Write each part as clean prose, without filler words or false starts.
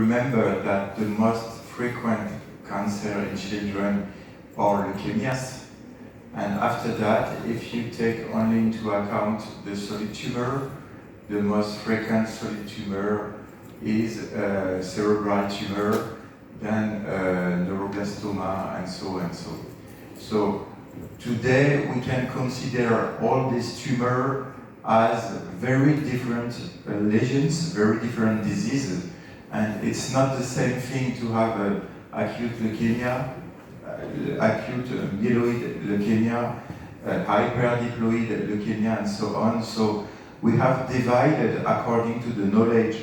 Remember that the most frequent cancer in children are leukemias, and after that, if you take only into account the solid tumor, the most frequent solid tumor is cerebral tumor, then neuroblastoma, and so and so. So today we can consider all these tumors as very different lesions, very different diseases. And it's not the same thing to have acute leukemia, acute myeloid leukemia, hyperdiploid leukemia, and so on. So we have divided according to the knowledge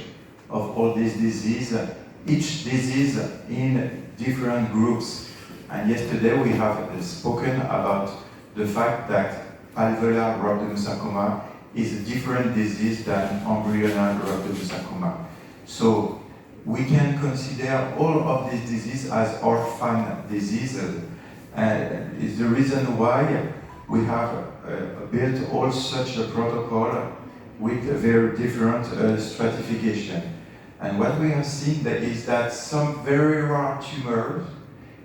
of all these diseases, each disease in different groups. And yesterday we have spoken about the fact that alveolar rhabdomyosarcoma is a different disease than embryonal rhabdomyosarcoma. So we can consider all of these diseases as orphan diseases. It's the reason why we have built all such a protocol with a very different stratification. And what we have seen is that some very rare tumors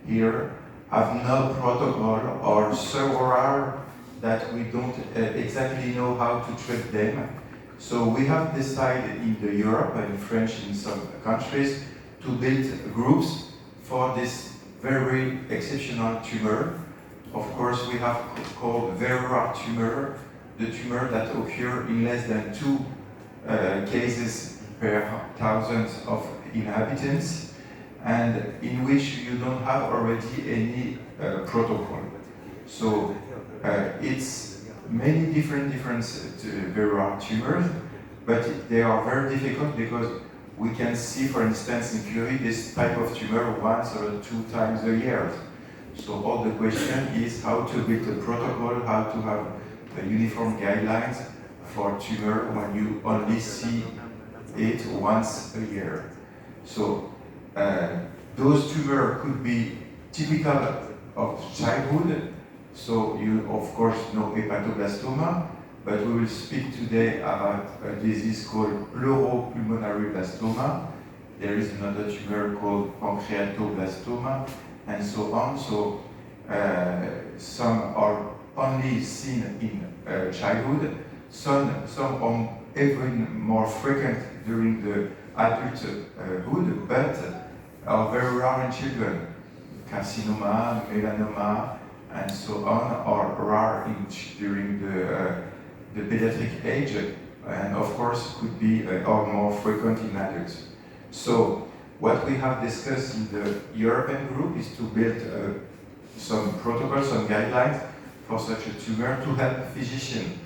here have no protocol or so rare that we don't exactly know how to treat them. So we have decided in Europe and French in some countries to build groups for this very exceptional tumor. Of course, we have called very rare tumor, the tumor that occur in less than 2 cases per 1,000 of inhabitants, and in which you don't have already any protocol. So it's many different very rare tumors, but they are very difficult because we can see, for instance, in Curie, this type of tumor 1 or 2 times a year. So all the question is how to build a protocol, how to have uniform guidelines for tumor when you only see it once a year. So those tumors could be typical of childhood. So you, of course, know hepatoblastoma, but we will speak today about a disease called pleuropulmonary blastoma. There is another tumor called pancreatoblastoma, and so on. So some are only seen in childhood, some are even more frequent during the adulthood, but are very rare in children. Carcinoma, melanoma, and so on are rare during the pediatric age, and of course could be or more frequent in adults. So what we have discussed in the European group is to build some protocols, some guidelines for such a tumor to help physicians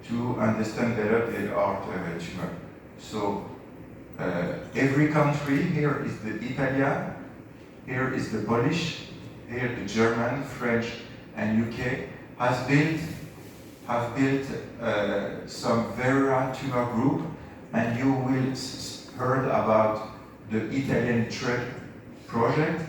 to understand better the art tumor. So every country, here is the Italian, here is the Polish, here the German, French, and UK have built some very rare tumor group, and you will heard about the Italian TREP project.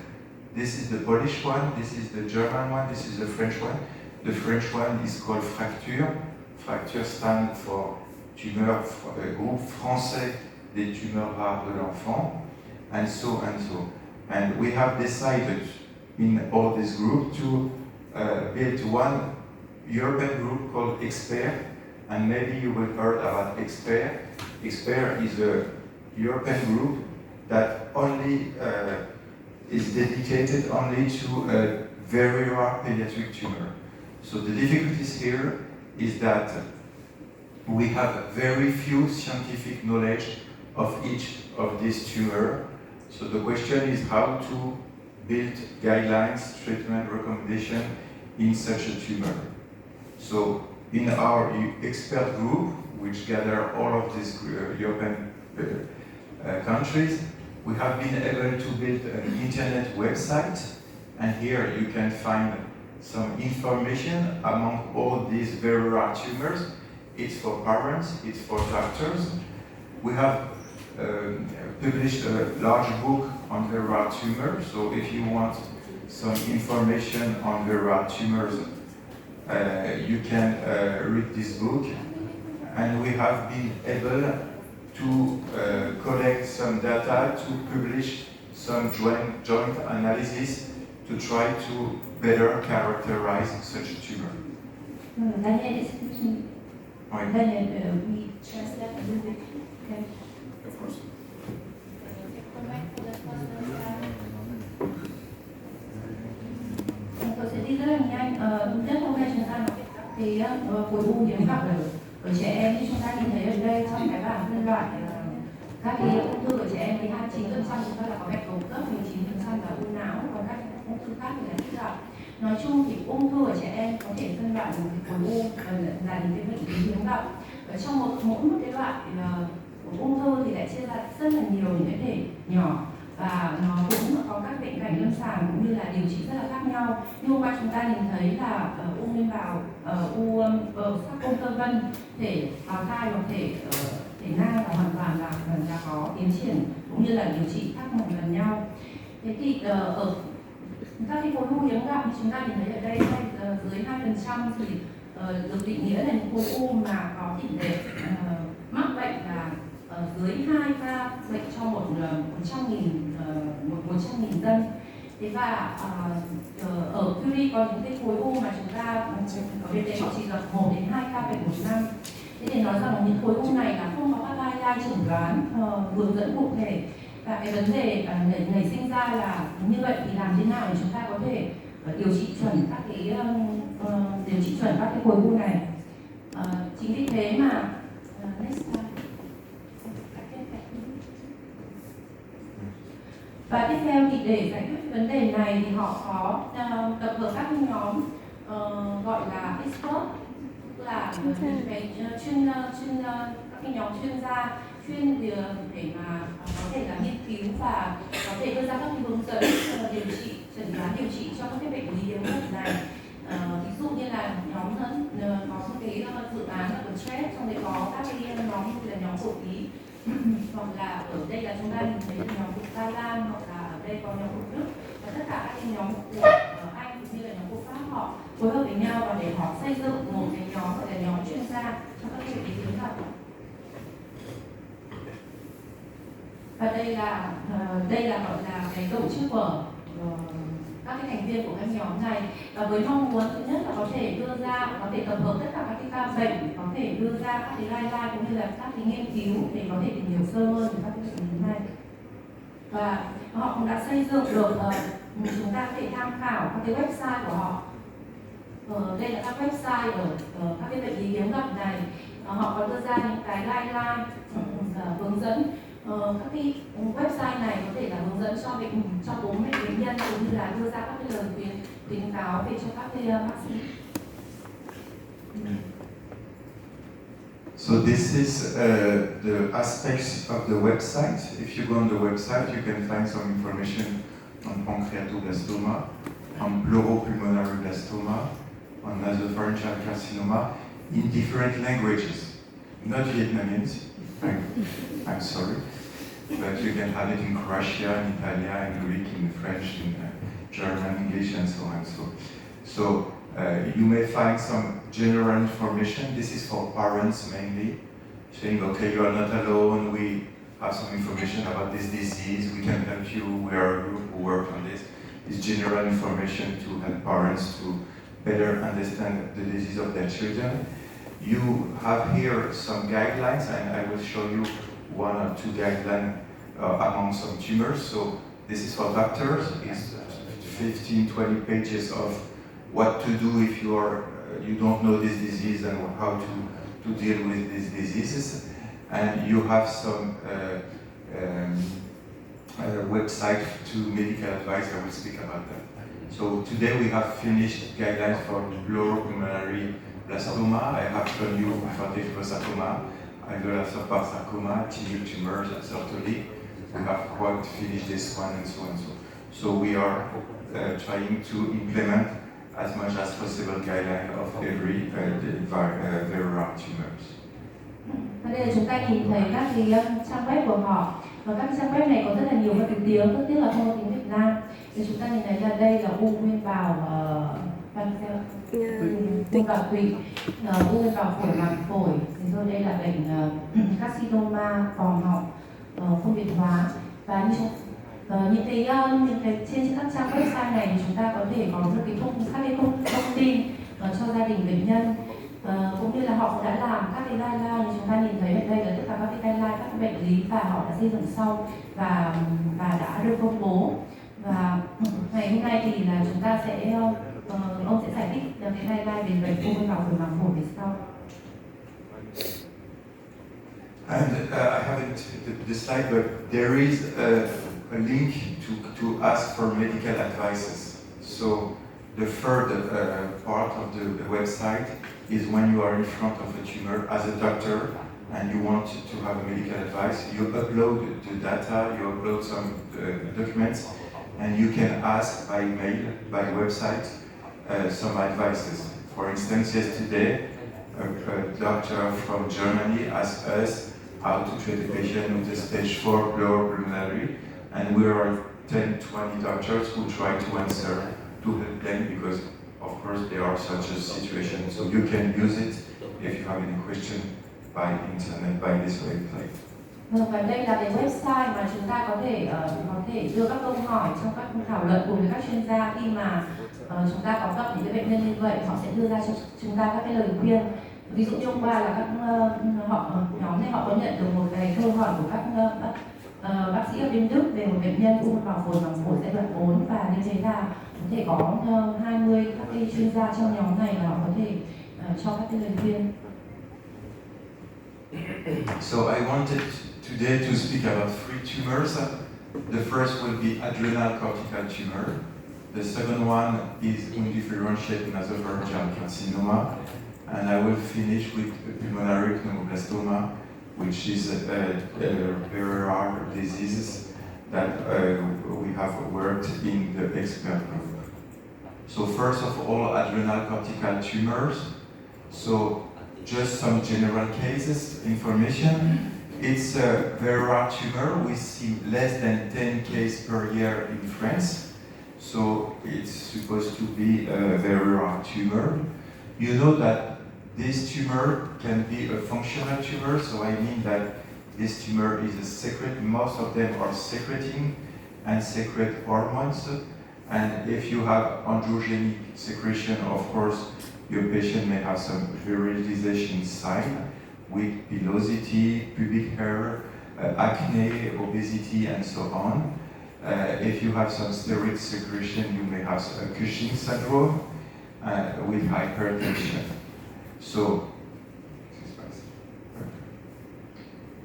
This is the Polish one, this is the German one, this is the French one. The French one is called Fracture. Fracture stands for tumeur, groupe français des tumeurs rares de l'enfant, and so and so. And we have decided in all this group to build one European group called Expert, and maybe you will heard about Expert. Expert is a European group that only is dedicated only to a very rare pediatric tumor. So the difficulties here is that we have very few scientific knowledge of each of these tumors. So the question is how to build guidelines, treatment recommendation in such a tumor. So in our expert group, which gather all of these European countries, we have been able to build an internet website, and here you can find some information among all these very rare tumors. It's for parents, it's for doctors. We have published a large book on very rare tumors, so if you want some information on very rare tumors, you can read this book. And we have been able to collect some data, to publish some joint analysis to try to better characterize such a tumor. Daniel, excuse me. Oui. Daniel, we translate a little bit. Okay. Of course. Tôi sẽ đi rất là nhanh. Nhất hôm nay chúng ta nói về các cái khối u hiếm gặp ở trẻ em, như chúng ta nhìn thấy ở đây trong cái bảng phân loại các cái ung thư ở trẻ em thì 29% chúng ta là có bạch cầu cấp, 19% là u não, còn các ung thư khác thì là ít gặp. Nói chung thì ung thư ở trẻ em có thể phân loại một cái khối u là những cái bệnh lý hiếm gặp. Ở trong mỗi một cái loại của ung thư thì lại chia ra rất là nhiều những cái thể nhỏ, và nó cũng có các bệnh cảnh lâm sàng cũng như là điều trị rất là khác nhau. Như hôm qua chúng ta nhìn thấy là u nguyên bào, u sắc ung tơ vân, thể bào thai hoặc thể nang là hoàn toàn là có tiến triển cũng như là điều trị khác một lần nhau. Thế thì ở các cái khối u hiếm gặp như chúng ta nhìn thấy ở đây dưới 2% thì được định nghĩa là những khối u mà có tỷ lệ mắc bệnh là dưới 2 ca bệnh cho 100.000 dân. Thế và ở Curie có những cái khối u mà chúng ta có thể điều trị gặp 1 đến 2 ca bệnh một năm. Thế để nói rằng là những khối u này là không có các guideline chẩn đoán hướng dẫn cụ thể, và cái vấn đề nảy sinh ra là như vậy thì làm thế nào để chúng ta có thể điều trị chuẩn các cái khối u này. Chính vì thế mà và tiếp theo thì để giải quyết vấn đề này thì họ có tập hợp các nhóm gọi là expert, tức là những cái các cái nhóm chuyên gia chuyên để mà có thể là nghiên cứu và có thể đưa ra các cái hướng dẫn điều trị, chẩn đoán điều trị cho các cái bệnh lý hiếm gặp này. Ví dụ như là nhóm có một cái dự án là của stress, trong đấy có các cái nhóm như là nhóm cổ Ý, hoặc là ở đây là chúng ta nhìn thấy nhóm của Thái Lan, hoặc là ở đây có nhóm của Đức, và tất cả các cái nhóm của Anh cũng như là nhóm của Pháp họ phối hợp với nhau và để họ xây dựng một cái nhóm gọi là nhóm chuyên gia cho các cái bệnh lý hiếm gặp. Và đây là gọi là cái tổ chức của các cái thành viên của các nhóm này, và với mong muốn thứ nhất là có thể tập hợp tất cả các cái ca bệnh, có thể đưa ra các cái guideline cũng như là các cái nghiên cứu để có thể tìm hiểu sâu hơn về các cái bệnh lý này. Và họ cũng đã xây dựng được chúng ta có thể tham khảo các cái website của họ. Đây là các website ở các cái bệnh lý hiếm gặp này. Họ có đưa ra những cái guideline hướng dẫn. Các cái website này có thể là hướng dẫn cho bố mẹ bệnh nhân cũng như là đưa ra các cái lời khuyến cáo về cho các cái bác sĩ. So this is the aspects of the website. If you go on the website, you can find some information on pancreatoblastoma, on pleuropulmonary blastoma, on nasopharyngeal carcinoma in different languages, not Vietnamese. I'm sorry, but you can have it in Croatian, in Italian, in Greek, in French, in German, English, and so on. So you may find some general information. This is for parents mainly, saying, okay, you are not alone, we have some information about this disease, we can help you, we are a group who work on this. It's general information to help parents to better understand the disease of their children. You have here some guidelines, and I will show you 1 or 2 guidelines among some tumors. So this is for doctors. It's 15-20 pages of what to do if you don't know this disease and how to deal with these diseases. And you have some website to medical advice. I will speak about that. So today we have finished guidelines for pleuropulmonary blastoma. I have shown you for sarcoma, alveolar sarcoma, tinic tumors, and certainly we have quite finished this one and so on. So we are trying to implement as much as possible guideline of every very rare tumors. Đây là chúng ta nhìn thấy các cái trang web của họ, và các trang web này có rất là nhiều các tiếng, rất tiếc là không có tiếng Việt Nam. Thì chúng ta nhìn thấy là đây là u nguyên bào u vào tụy, u vào phổi màng phổi, rồi đây là bệnh carcinoma vòm họng không biệt hóa. Và những cái trên các trang website này thì chúng ta có thể có được các cái thông tin cho gia đình bệnh nhân, cũng như là họ đã làm các cái guideline như chúng ta nhìn thấy ở đây là tất cả các cái guideline, các cái bệnh lý và họ đã xây dựng sau và đã được công bố. Và ngày hôm nay thì là chúng ta sẽ ông sẽ giải thích cái guideline về bệnh u vào phổi màng phổi về sau. And I haven't the slide, but there is a link to ask for medical advices. So the third part of the website is when you are in front of a tumor as a doctor and you want to have a medical advice, you upload the data, you upload some documents, and you can ask by mail, by website, some advices. For instance, yesterday, a doctor from Germany asked us how to treat a patient with a stage 4 lower pulmonary, and we are 10-20 doctors who try to answer to help them because, of course, they are such a situation. So you can use it if you have any question by internet, by this website. Và đây là cái website mà chúng ta có thể đưa các câu hỏi trong các thảo luận cùng với các chuyên gia khi mà chúng ta có gặp những cái bệnh nhân như vậy, họ sẽ đưa ra cho chúng ta các cái lời khuyên. Ví dụ như hôm qua là nhóm này họ có nhận được một cái câu hỏi của các bác sĩ ở bên Đức về một bệnh nhân u vào phổi màng phổi giai đoạn 4, và như thế là có thể có 20 các cái chuyên gia trong nhóm này là họ có thể cho các cái lời khuyên. So I wanted today to speak about 3 tumors. The first will be adrenal cortical tumor. The second one is undifferentiated nasopharyngeal carcinoma. And I will finish with pulmonary pneumoblastoma, which is a very rare disease that we have worked in the expert group. So first of all, adrenal cortical tumors. So just some general cases information. It's a very rare tumor. We see less than 10 cases per year in France. So it's supposed to be a very rare tumor. You know that this tumor can be a functional tumor, so I mean that this tumor is a secret. Most of them are secreting and secrete hormones. And if you have androgenic secretion, of course, your patient may have some virilization sign with pilosity, pubic hair, acne, obesity, and so on. If you have some steroid secretion, you may have a Cushing syndrome with hypertension. So,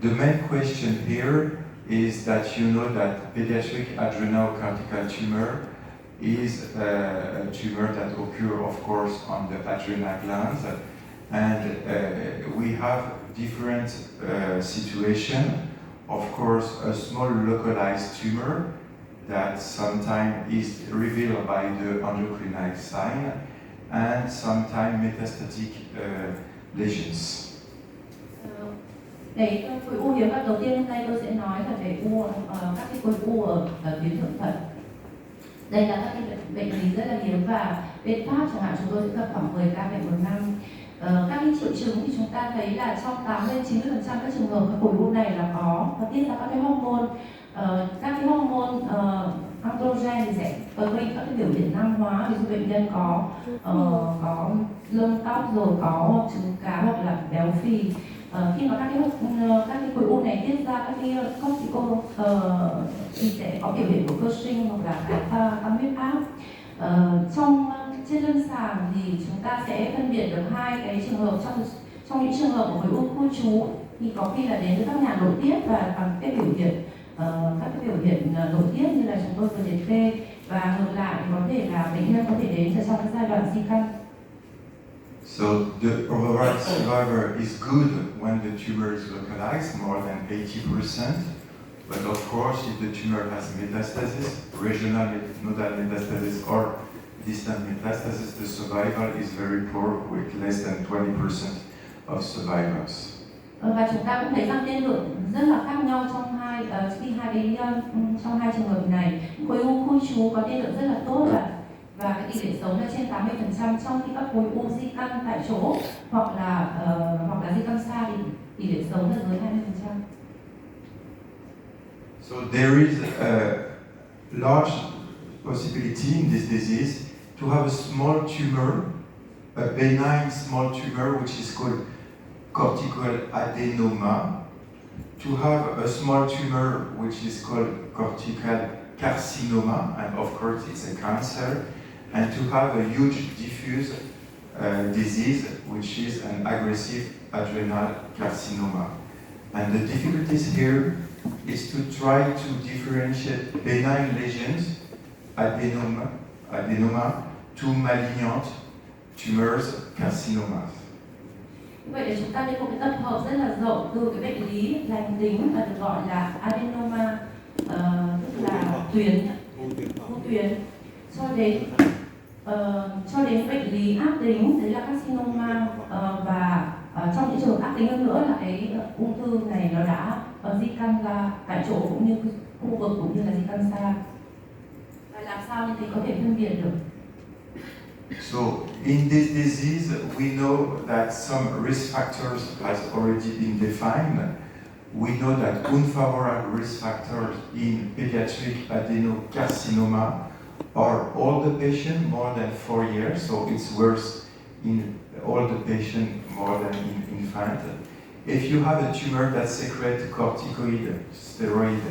the main question here is that you know that pediatric adrenal cortical tumor is a tumor that occurs, of course, on the adrenal glands, and we have different situations. Of course, a small localized tumor that sometimes is revealed by the endocrine sign, and sometimes metastatic lesions. Cái khối u hiếm gặp đầu tiên hôm nay tôi sẽ nói là về các cái khối u ở tuyến thượng thận. Đây là các cái bệnh lý rất là hiếm, và bên Pháp chẳng hạn chúng tôi sẽ gặp khoảng 10 ca bệnh một năm. Các cái triệu chứng thì chúng ta thấy là trong 80-90% các trường hợp các khối u này là có tiết ra các cái hormone. Các cái hormone androgen thì sẽ gây các cái biểu hiện nam hóa, ví dụ bệnh nhân có lông tóc, rồi có trứng cá hoặc là béo phì. Khi mà các cái khối u này tiết ra các cái cortico thì sẽ có biểu hiện của cơ sinh hoặc là tăng huyết áp. Trên lâm sàng thì chúng ta sẽ phân biệt được hai cái trường hợp. Trong những trường hợp của khối u khu trú thì có khi là đến với các nhà nội tiết và bằng các cái biểu hiện nội tiết như là chúng tôi vừa liệt kê, và ngược lại có thể là bệnh nhân có thể đến trong cái giai đoạn di căn. So the overall survival is good when the tumor is localized, more than 80%. But of course, if the tumor has metastasis, regional nodal metastasis or distant metastasis, the survival is very poor, with less than 20% of survivors. Và chúng ta cũng thấy rằng tiên lượng rất là khác nhau trong hai trường hợp này. Khối u khu trú có tiên lượng rất là tốt, và và cái tỷ lệ sống là trên 80%, trong khi các khối u di căn tại chỗ hoặc là di căn xa thì tỷ lệ sống là dưới 20%. So there is a large possibility in this disease to have a small tumor, a benign small tumor which is called cortical adenoma, to have a small tumor which is called cortical carcinoma, and of course it's a cancer, and to have a huge diffuse disease which is an aggressive adrenal carcinoma. And the difficulties here is to try to differentiate benign lesions, adenoma, to malignant tumors, carcinomas. Vậy là chúng ta có một cái tập hợp rất là rộng từ cái bệnh lý lành tính và được gọi là adenoma, tức là u tuyến, cho đến bệnh lý ác tính, đấy là carcinoma, và trong những trường hợp ác tính hơn nữa là cái ung thư này nó đã di căn ra tại chỗ cũng như khu vực cũng như là di căn xa. Và làm sao như thế có thể phân biệt được? So in this disease, we know that some risk factors has already been defined. We know that unfavorable risk factors in pediatric adenocarcinoma are all the patient more than 4 years, so it's worse in all the patient more than in infant. If you have a tumor that secretes corticoid steroid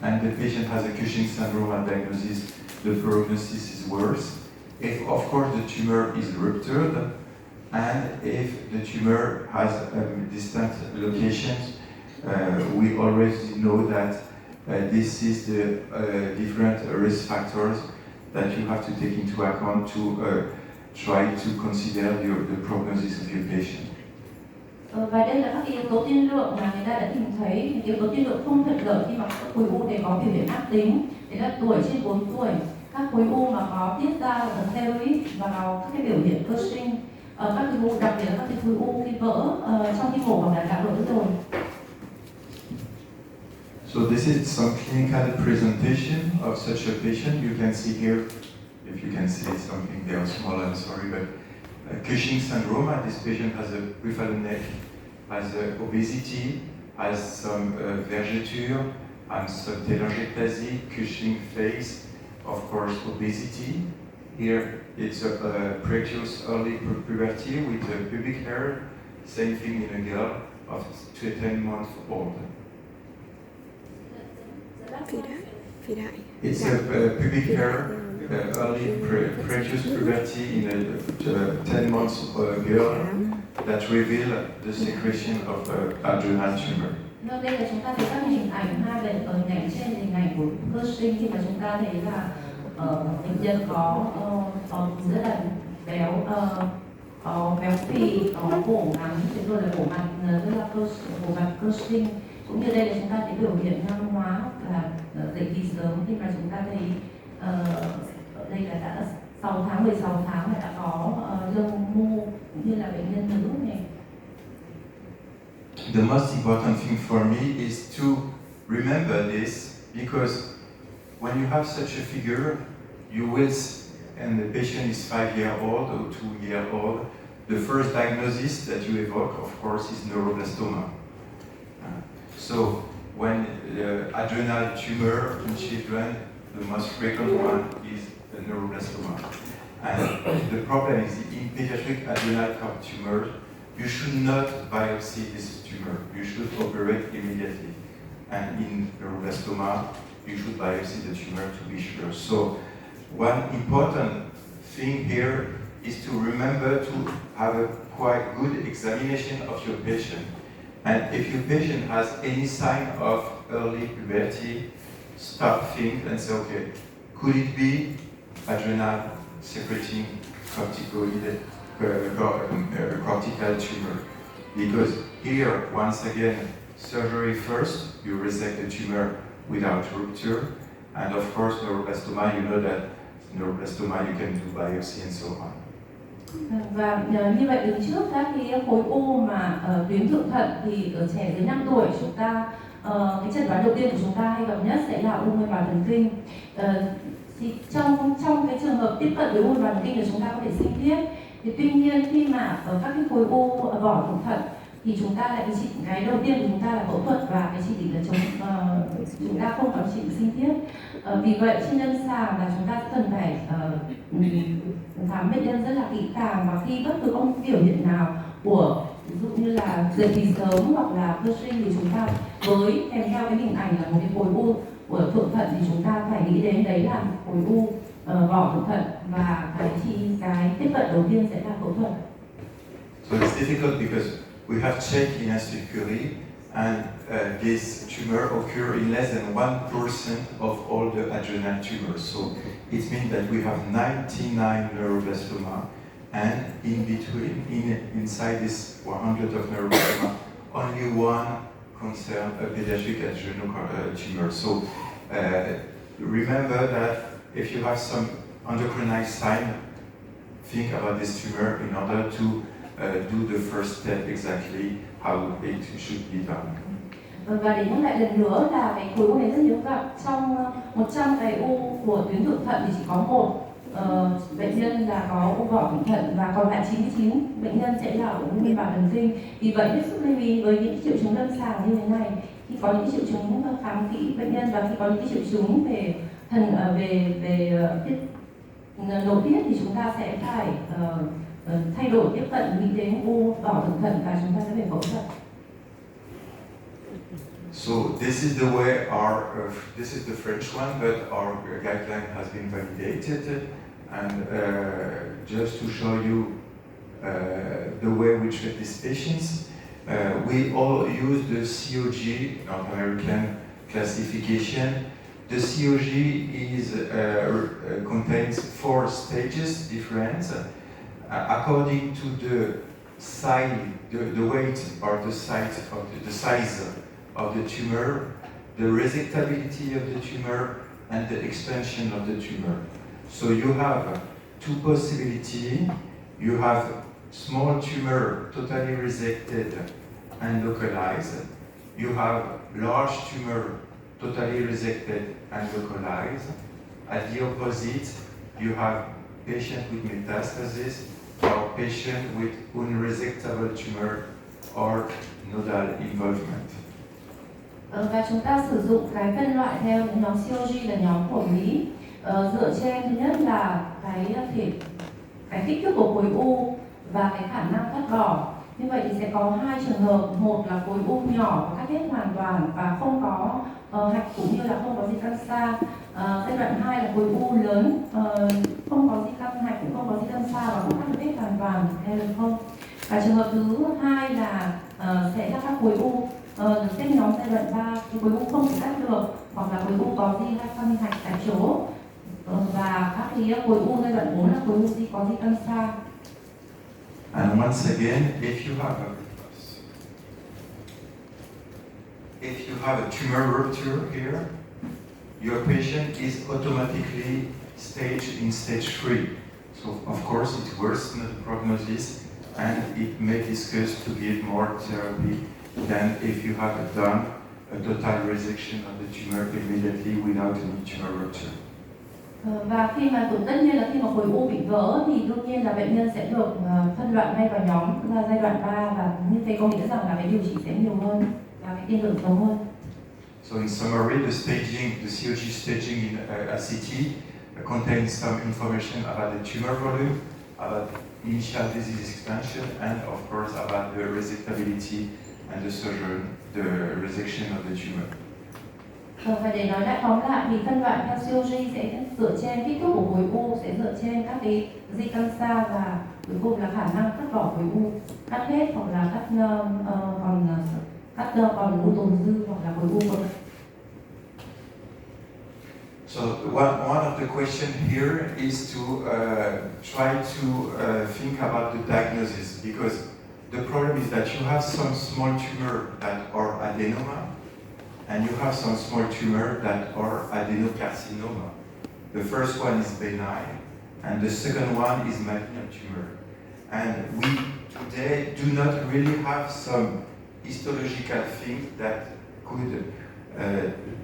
and the patient has a Cushing syndrome at diagnosis, the prognosis is worse. If, of course, the tumor is ruptured, and if the tumor has distant locations, we already know that this is the different risk factors that you have to take into account to try to consider the prognosis of your patient. Và đây là các yếu tố tiên lượng mà người ta đã tìm thấy. Những yếu tố tiên lượng không thuận lợi khi mà các khối u đều có biểu hiện ác tính. Đấy là tuổi trên 4 tuổi, các khối u mà có tiết ra steroid và các cái biểu hiện cơ sinh, các khối u, đặc biệt là các cái khối u khi vỡ trong khi mổ hoặc là đã vỡ rồi. So this is some clinical presentation of such a patient. You can see here, if you can see something, they are small, I'm sorry, but Cushing syndrome, this patient has a prevalent neck, has obesity, has some vergeture, and some telangiectasia, Cushing face, of course obesity. Here it's a previous early puberty with pubic hair, same thing in a girl of 10 months old. It's a pubic hair, early previous puberty in a 10 months girl that reveal the secretion of adrenal tumor. Đây là chúng ta thấy các hình ảnh hai bệnh ở hình ảnh trên hình ảnh của cơ sinh, khi mà chúng ta thấy là bệnh nhân có rất là béo, có béo phì, có cổ ngắn, rồi là bộ mặt rất là bộ mặt cơ sinh. Cũng như đây là chúng ta thấy biểu hiện nam hóa là dậy thì sớm, khi mà chúng ta thấy đây là đã 6 tháng, 16 tháng là đã có lông mu, cũng như là bệnh nhân nữ này. The most important thing for me is to remember this, because when you have such a figure, you will, and the patient is 5-year-old or 2-year-old, the first diagnosis that you evoke, of course, is neuroblastoma. So when the adrenal tumor in children, the most frequent one is the neuroblastoma. And the problem is in pediatric adrenal tumors, you should not biopsy this tumor. You should operate immediately. And in neuroblastoma, you should biopsy the tumor to be sure. So one important thing here is to remember to have a quite good examination of your patient. And if your patient has any sign of early puberty, stop, think, and say, okay, could it be adrenal secreting cortical tumor? Because here, once again, surgery first, you resect the tumor without rupture, and of course, neuroblastoma, you know that neuroblastoma, you can do biopsy and so on. Và như vậy đứng trước các cái khối u mà tuyến thượng thận thì ở trẻ dưới 5 tuổi chúng ta cái chẩn đoán đầu tiên của chúng ta hay gặp nhất sẽ là u mô bào thần kinh. Thì trong cái trường hợp tiếp cận với u đoàn kinh là chúng ta có thể sinh thiết. Thì tuy nhiên khi mà ở các cái khối u ở vỏ thủng thận thì chúng ta lại cái đầu tiên của chúng ta là phẫu thuật và cái chỉ định là chúng ta không có chỉ định sinh thiết. Vì vậy trên lâm sàng là chúng ta cần phải khám bệnh nhân rất là kỹ càng, và khi bất cứ có một biểu hiện nào của ví dụ như là dậy thì sớm hoặc là cơ sinh thì chúng ta với kèm theo cái hình ảnh là một cái khối u của thượng thận thì chúng ta phải nghĩ đến đấy là khối u vỏ thượng thận, và cái tiếp cận đầu tiên sẽ là phẫu thuật. So it's difficult because we have checked in acid curie, and this tumor occur in less than 1% of all the adrenal tumors. So it means that we have 99 neuroblastoma, and in between, inside this 100 of neuroblastoma, only one concern a pediatric adrenal tumor. So remember that if you have some endocrinized sign, think about this tumor in order to do the first step exactly how it should be done. Và để nhắc lại lần nữa là cái khối u này rất hiếm gặp. Trong 100 cái u của tuyến thượng thận thì chỉ có một bệnh nhân là có u vỏ thượng thận, và còn lại 99 bệnh nhân sẽ là u niêm mạc thần kinh. Vì vậy hết sức lưu ý với những triệu chứng lâm sàng như thế này, khi có những triệu chứng khám kỹ bệnh nhân và khi có những triệu chứng về nội tiết thì chúng ta sẽ phải thay đổi tiếp cận nghĩ đến u vỏ thượng thận và chúng ta sẽ phải phẫu thuật. So this is the way this is the French one, but our guideline has been validated, and just to show you the way we treat these patients, we all use the COG, North American classification. The COG contains 4 stages different according to the size, the weight or the size of the tumor, the resectability of the tumor, and the expansion of the tumor. So you have 2 possibilities. You have small tumor totally resected and localized. You have large tumor totally resected and localized. At the opposite, you have patient with metastasis or patient with unresectable tumor or nodal involvement. Và chúng ta sử dụng cái phân loại theo nhóm COG là nhóm của Mỹ, dựa trên thứ nhất là cái kích thước của khối u và cái khả năng cắt bỏ. Như vậy thì sẽ có 2 trường hợp, một là khối u nhỏ và cắt hết hoàn toàn và không có hạch cũng như là không có di căn xa. Giai đoạn 2 là khối u lớn, không có di căn hạch cũng không có di căn xa và không cắt được hết hoàn toàn hay là không. Và trường hợp thứ hai là sẽ là các khối u được xếp nhóm giai đoạn 3, thì khối u không thể cắt được hoặc là khối u có di căn hạch tại chỗ, và các cái khối u giai đoạn 4 là khối u có di căn xa. And once again, if you have a tumor rupture here, your patient is automatically staged in stage 3. So of course it worsens the prognosis, and it may discuss to give more therapy than if you have done a total resection of the tumor immediately without any tumor rupture. Và khi mà tất nhiên là khi mà khối u bị vỡ thì đương nhiên là bệnh nhân sẽ được phân loại ngay vào nhóm là giai đoạn 3, và như thế có nghĩa rằng là cái điều trị sẽ nhiều hơn và cái tiên lượng sớm hơn. So in summary, the COG staging in ACT contains some information about the tumor volume, about initial disease expansion, and of course about the resectability and the surgery, the resection of the tumor. Và để nói lại tóm lại thì phân loại theo COG sẽ dựa trên kích thước của khối u, sẽ dựa trên các cái di căn xa, và cuối cùng là khả năng cắt bỏ khối u, cắt hết hoặc là cắt còn u tồn dư hoặc là khối u vỡ. So one of the questions here is to try to think about the diagnosis, because the problem is that you have some small tumor that are adenoma, and you have some small tumor that are adenocarcinoma. The first one is benign, and the second one is malignant tumor. And we today do not really have some histological thing that could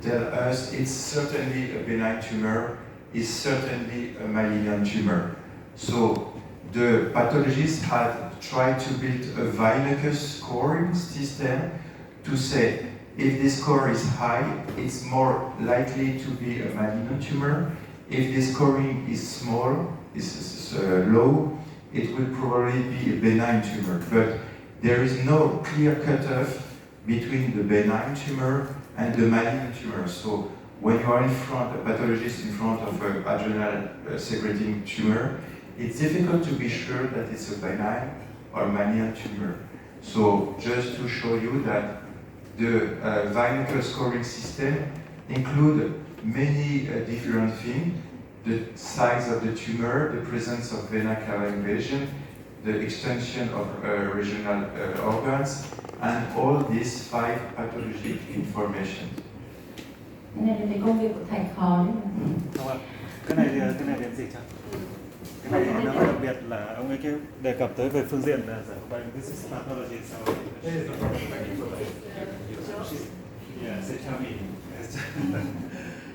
tell us it's certainly a benign tumor is certainly a malignant tumor. So the pathologists had tried to build a Wiener's scoring system to say if this score is high, it's more likely to be a malignant tumor. If the scoring is small, is low, it will probably be a benign tumor. But there is no clear cutoff between the benign tumor and the malignant tumor. So when you are in front, a pathologist in front of an adrenal secreting tumor, it's difficult to be sure that it's a benign or malignant tumor. So just to show you that the Wiener scoring system includes many different things: the size of the tumor, the presence of vena cava invasion, the extension of regional organs, and all these 5 pathologic information. Nên là cái công việc của thầy khó đấy. Không ạ. Cái này đến gì chưa? Cái này nó đặc biệt là ông ấy đề cập tới về phương diện là giải bệnh. This is pathology, so yeah, sẽ cho mình.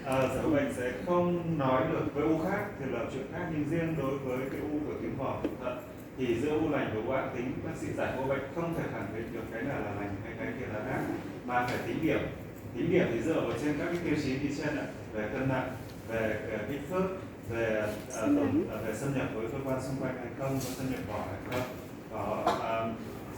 Giải bệnh sẽ không nói được với u khác thì là chuyện khác, nhưng riêng đối với cái u của tuyến vỏ thận thì giữa u lành và u ác tính, bác sĩ giải phẫu bệnh không thể khẳng định được cái nào là lành hay cái kia là ác, mà phải tính điểm. Tính điểm thì dựa vào trên các cái tiêu chí đi trên ạ, về cân nặng, về kích thước, về xâm nhập với cơ quan xung quanh hay không, có xâm nhập vào hay không, có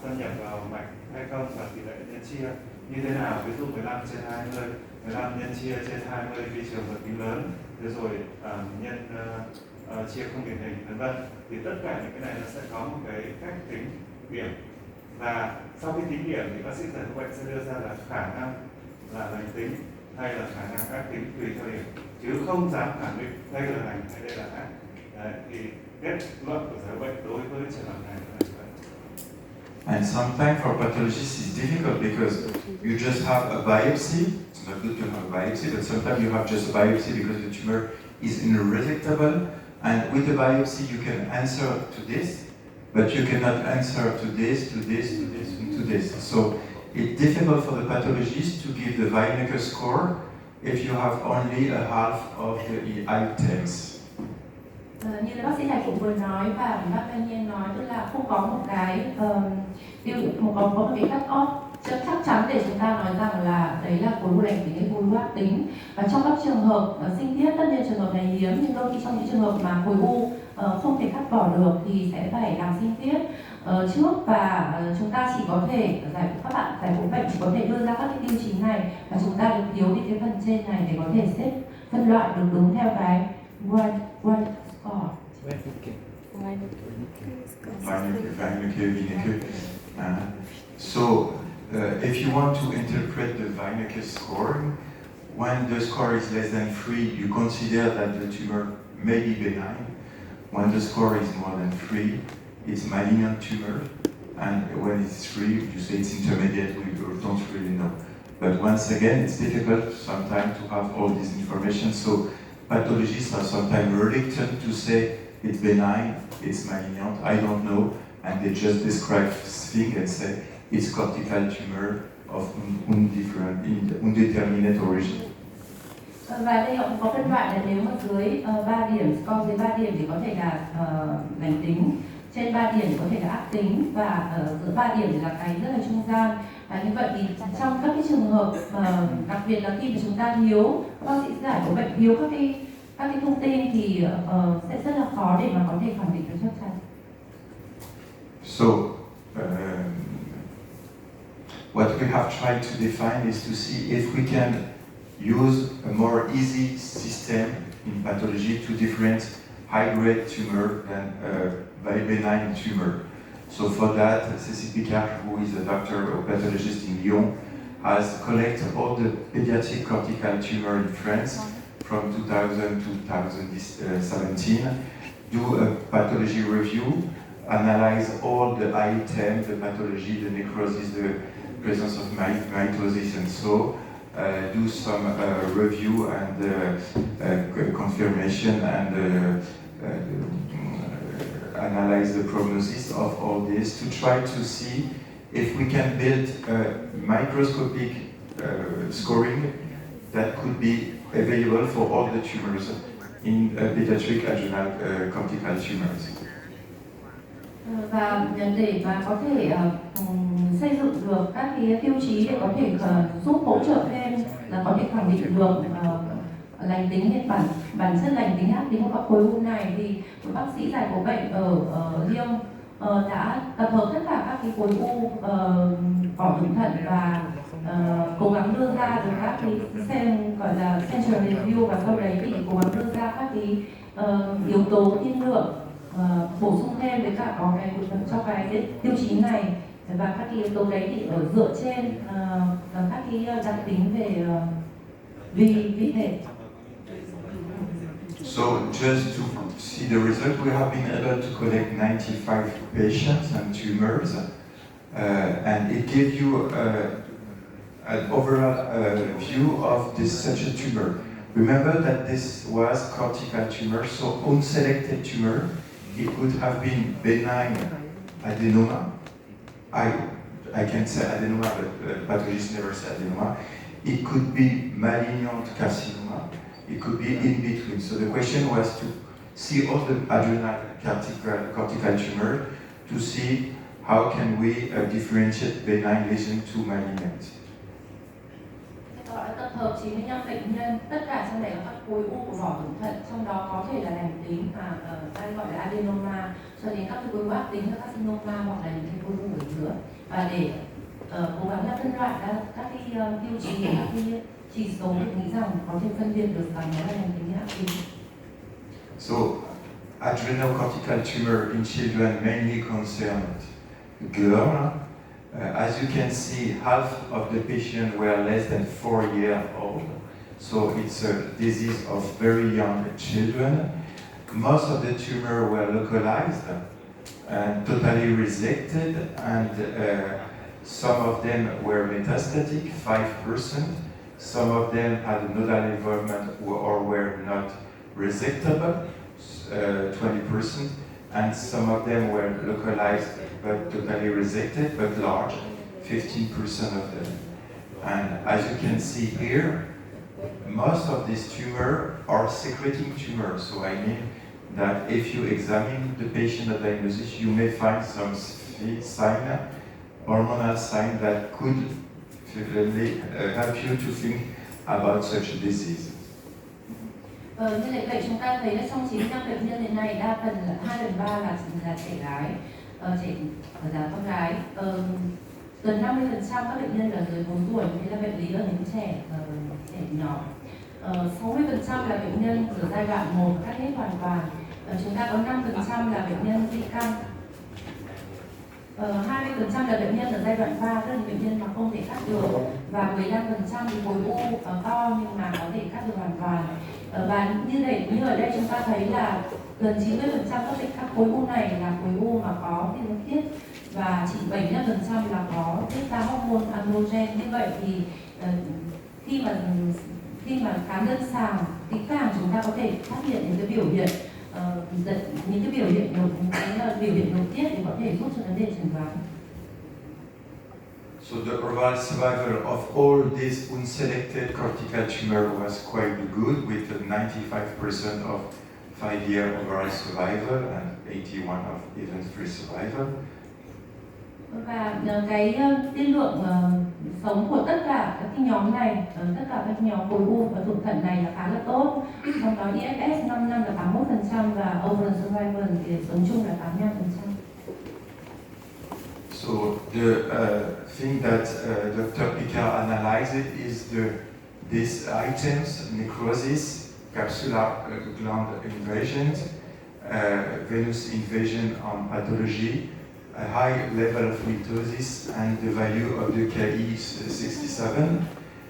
xâm nhập vào mạch hay không, và tỷ lệ nhân chia như thế nào. Ví dụ 15/20, 15 nhân chia trên 20 vì trường hợp tính lớn, thế rồi nhân chia không điển hình, vân vân. Thì tất cả những cái này nó sẽ có một cái cách tính điểm, và sau khi tính điểm thì bác sĩ giải phẫu bệnh sẽ đưa ra là khả năng là lành tính hay là khả năng ác tính tùy theo điểm, chứ không dám khẳng định đây là lành hay đây là ác. Đấy, thì kết luận của giải bệnh đối với trường hợp này là vậy. And sometimes for pathologists it's difficult because you just have a biopsy. It's not good to have a biopsy, but sometimes you have just a biopsy because the tumor is unresectable. And with the biopsy you can answer to this, but you cannot answer to this, to this, to this, and to this. So it's difficult for the pathologist to give the Wiener score if you have only a half of the items. Như là bác sĩ Hải cũng vừa nói và bác Thanh Nhiên nói, tức là không có một cái có một cái cut off chắc chắn để chúng ta nói rằng là đấy là khối u lành tính hay khối u ác tính. Và trong các trường hợp sinh thiết, tất nhiên trường hợp này hiếm, nhưng đôi khi trong những trường hợp mà khối u không thể cắt bỏ được thì sẽ phải làm sinh thiết trước, và chúng ta chỉ có thể các bạn giải phẫu bệnh chỉ có thể đưa ra các cái tiêu chí này, và chúng ta được thiếu đi cái phần trên này để có thể xếp phân loại được đúng theo cái Wiener score. So, if you want to interpret the Wiener score, when the score is less than 3, you consider that the tumor may be benign. When the score is more than 3, it's malignant tumor. And when it's 3, you say it's intermediate, we don't really know. But once again, it's difficult sometimes to have all this information. So pathologists are sometimes reluctant to say it's benign, it's malignant, I don't know, and they just describe things and say it's cortical tumor of undeterminate origin. Và đây họ cũng có phân loại là nếu mà dưới 3 điểm, score dưới 3 điểm thì có thể là lành tính, trên 3 điểm thì có thể là ác tính, và ở giữa 3 điểm thì là cái rất là trung gian. Như vậy thì trong các cái trường hợp đặc biệt là khi mà chúng ta thiếu, các bác sĩ giải phẫu bệnh thiếu các cái thông tin thì sẽ rất là khó để mà có thể khẳng định được chắc chắn. So what we have tried to define is to see if we can use a more easy system in pathology to differentiate high-grade tumor than a very benign tumor. So for that, Cécile Picard, who is a doctor or pathologist in Lyon, has collected all the pediatric cortical tumor in France from 2000 to 2017, do a pathology review, analyze all the items, the pathology, the necrosis, the presence of mitosis, and so do some review and confirmation, and analyze the prognosis of all this to try to see if we can build a microscopic scoring that could be available for all the tumors. in pediatric adrenal cortical tumors. Và để mà có thể xây dựng được các cái tiêu chí để có thể giúp hỗ trợ thêm là có thể khẳng định được lành tính hay bản chất lành tính ác tính của các khối u này, thì một bác sĩ giải phẫu bệnh ở Lyon đã tập hợp tất cả các cái khối u vỏ thủng thận và cố gắng đưa ra được các cái gọi là central review, và sau đấy thì cố gắng đưa ra các cái yếu tố tiên lượng bổ sung thêm với cả có cái cho cái tiêu chí này, và các cái yếu tố đấy thì ở dựa trên các cái đặc tính về vị thể. So just to see the result, we have been able to collect 95 patients and tumors, and it gives you an overall view of this such a tumor. Remember that this was cortical tumor, so unselected tumor. It could have been benign adenoma. I can say adenoma, but pathologists never say adenoma. It could be malignant carcinoma. It could be in between. So the question was to see all the adrenal cortical tumor to see how can we differentiate benign lesion to malignant. Họ đã tập hợp 95 bệnh nhân, tất cả trong đấy là các khối u của vỏ thủng thận, trong đó có thể là lành tính mà ta gọi là adenoma, cho đến các khối u ác tính là carcinoma hoặc là những khối u ở giữa, và để cố gắng là phân loại ra các cái tiêu chí, các cái chỉ số để nghĩ rằng có thể phân biệt được rằng nó là lành tính hay ác tính. So adrenal cortical tumor in children mainly concerned girl. As you can see, half of the patients were less than 4 years old, so it's a disease of very young children. Most of the tumors were localized and totally resected, and some of them were metastatic, 5%. Some of them had nodal involvement or were not resectable, 20%. And some of them were localized but totally resected, but large, 15% of them. And as you can see here, most of these tumors are secreting tumors. So I mean that if you examine the patient at diagnosis, you may find some sign, hormonal sign that could help you to think about such a disease. Như vậy chúng ta thấy là trong 95 bệnh nhân hiện nay đa phần là 2/3 là trẻ gái, trẻ là con gái. Gần 50% các bệnh nhân là dưới 4 tuổi, thế là bệnh lý ở những trẻ nhỏ. 60% là bệnh nhân ở giai đoạn 1 cắt hết hoàn toàn. Chúng ta có 5% là bệnh nhân di căn. 20% là bệnh nhân ở giai đoạn 3, tức là bệnh nhân mà không thể cắt được, và 15% thì khối u to nhưng mà có thể cắt được hoàn toàn. Và như ở đây chúng ta thấy là gần 90% các khối u này là khối u mà có tiên tiết, và chỉ 75% là có tiết ra hormone androgen. Như vậy thì khi mà khám lâm sàng kỹ càng, chúng ta có thể phát hiện những cái biểu hiện biểu hiện nội tiết để có thể giúp cho vấn đề chẩn đoán. So the overall survival of all these unselected cortical tumor was quite good, with 95% of 5-year overall survival and 81% of event-free survival. Và cái tiên lượng sống của tất cả các cái nhóm này, tất cả các nhóm khối u và thủng thận này là khá là tốt. Trong đó EFS 5 năm là 81% và overall survival thì sống chung là 85%. So the thing that Dr. Picard analyzed is these items: necrosis, capsular gland invasions, venous invasion on pathology, a high level of mitosis, and the value of the Ki-67.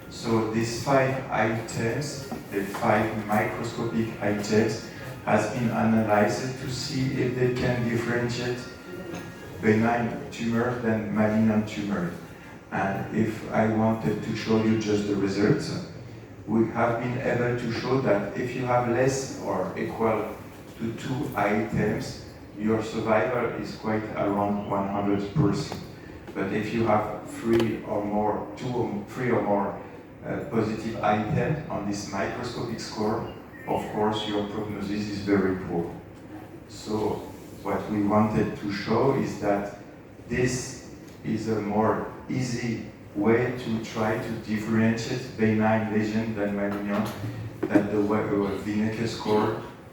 So these 5 items, the 5 microscopic items, has been analyzed to see if they can differentiate benign tumor than malignant tumor. And if I wanted to show you just the results, we have been able to show that if you have less or equal to 2 items, your survival is quite around 100%. But if you have 3 or more positive items on this microscopic score, of course your prognosis is very poor. So what we wanted to show is that this is a more easy way to try to differentiate benign lesion than malignant, than the Wienerker score,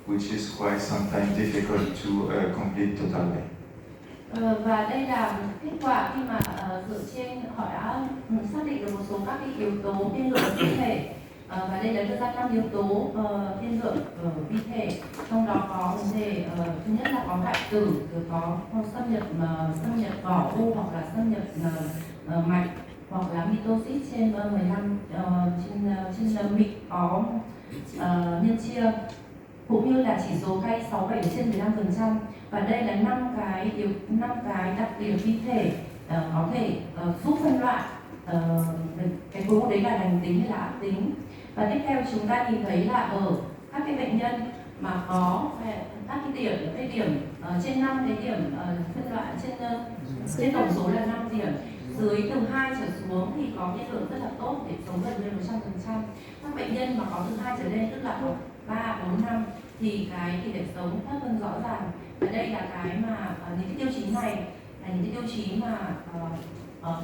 which is quite sometimes difficult to complete totally. Và đây là kết quả khi mà dựa trên họ đã xác định được một số các cái yếu tố tiên lượng vi thể, và đây là đưa ra 5 yếu tố tiên lượng vi thể, trong đó có vấn đề thứ nhất là có hoại tử, rồi có xâm nhập vỏ u hoặc là xâm nhập mạch, hoặc là mitosis trên 15 trên mịch có nhân chia, cũng như là chỉ số K 67 trên 15%. Và đây là 5 cái đặc điểm vi thể có thể giúp phân loại cái khối u đấy là lành tính hay là ác tính. Và tiếp theo chúng ta nhìn thấy là ở các cái bệnh nhân mà có các cái điểm trên 5 cái điểm phân loại trên tổng số là 5 điểm, dưới từ 2 trở xuống thì có tiên lượng rất là tốt để sống gần như 100%. Các bệnh nhân mà có từ 2 trở lên, tức là 3, 4, 5 thì cái tỷ lệ sống thấp hơn rõ ràng. Và đây là cái mà những cái tiêu chí này là những cái tiêu chí mà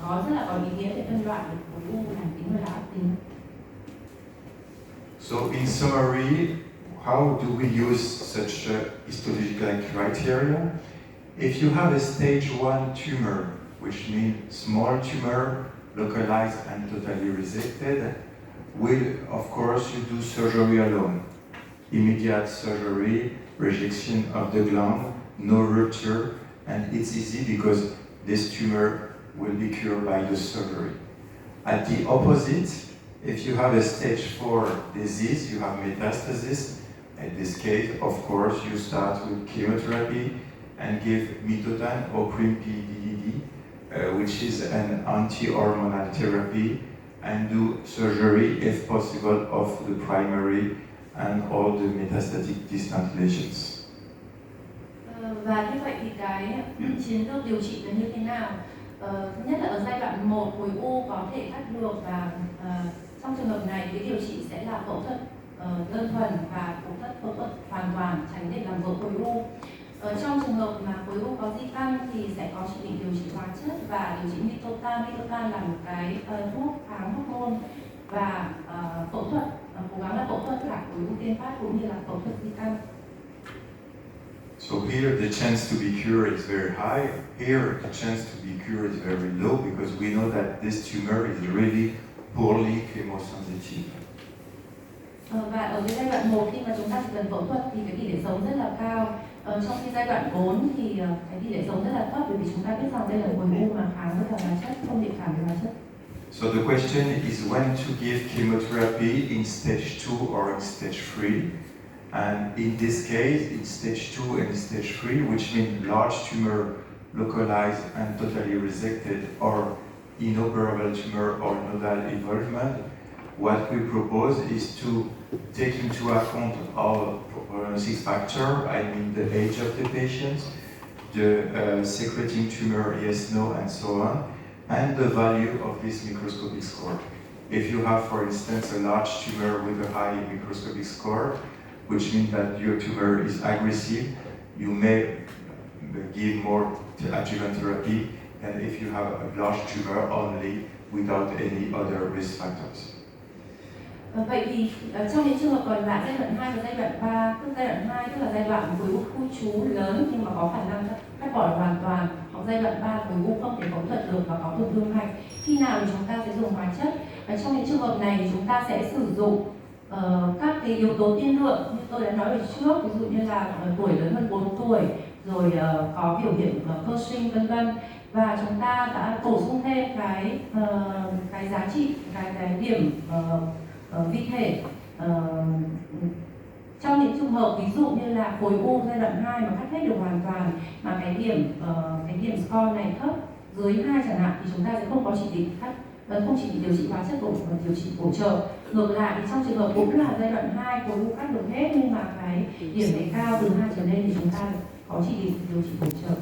có rất là có ý nghĩa để phân loại được khối u lành tính và là ác tính. So in summary, how do we use such histological criteria? If you have a stage 1 tumor, which means small tumor, localized and totally resected, of course you do surgery alone. Immediate surgery, rejection of the gland, no rupture, and it's easy because this tumor will be cured by the surgery. At the opposite, if you have a stage 4 disease, you have metastasis. In this case, of course, you start with chemotherapy and give mitotan or prim-PDD, which is an anti-hormonal therapy, and do surgery, if possible, of the primary and all the metastatic distant lesions. Và như vậy thì cái chiến lược điều trị là như thế nào? Thứ nhất là ở giai đoạn 1 khối u có thể cắt được, và trong trường hợp này cái điều trị sẽ là phẫu thuật đơn thuần và phẫu thuật hoàn toàn tránh để làm vỡ khối u. Trong trường hợp mà khối u có di căn thì sẽ có chỉ định điều trị hóa chất và điều trị mitotan. Mitotan là một cái thuốc kháng hormone, và phẫu thuật, cố gắng là phẫu thuật cả khối u tiên phát cũng như là phẫu thuật di căn. So here the chance to be cured is very high. Here the chance to be cured is very low because we know that this tumor is really poorly chemosensitive. Và ở cái giai đoạn 1 khi mà chúng ta chỉ cần phẫu thuật thì cái tỷ lệ sống rất là cao. Trong khi giai đoạn 4 thì cái tỷ lệ sống rất là thấp, bởi vì chúng ta biết rằng đây là khối u mà kháng với cả hóa chất, không bị kháng với hóa chất. So the question is when to give chemotherapy in stage 2 or in stage 3. And in this case, in stage 2 and stage 3, which means large tumor, localized and totally resected, or inoperable tumor or nodal involvement, what we propose is to take into account all prognosis factors, I mean the age of the patient, the secreting tumor, yes, no, and so on, and the value of this microscopic score. If you have, for instance, a large tumor with a high microscopic score, which means that your tumor is aggressive, you may give more adjuvant therapy than if you have a large tumor only without any other risk factors. Vậy thì trong những trường hợp còn lại, giai đoạn 2 và giai đoạn 3, tức giai đoạn 2 tức là giai đoạn khối u khu trú lớn nhưng mà có khả năng cắt bỏ hoàn toàn, hoặc giai đoạn 3 khối u không thể phẫu thuật được và có tổn thương mạch, khi nào thì chúng ta sẽ dùng hóa chất. Và trong những trường hợp này thì chúng ta sẽ sử dụng các cái yếu tố tiên lượng như tôi đã nói ở trước, ví dụ như là tuổi lớn hơn 4 tuổi, rồi có biểu hiện cơ sinh vân vân, và chúng ta đã bổ sung thêm cái giá trị, cái điểm vi thể trong những trường hợp ví dụ như là khối u giai đoạn 2 mà cắt hết được hoàn toàn mà cái điểm score này thấp, dưới 2 chẳng hạn, thì chúng ta sẽ không có chỉ định cắt, không chỉ định điều trị hóa chất điều trị bổ trợ. Ngược lại thì trong trường hợp cũng là giai đoạn 2 khối u cắt được hết nhưng mà cái điểm này cao từ 2 trở lên thì chúng ta có chỉ định điều trị bổ trợ.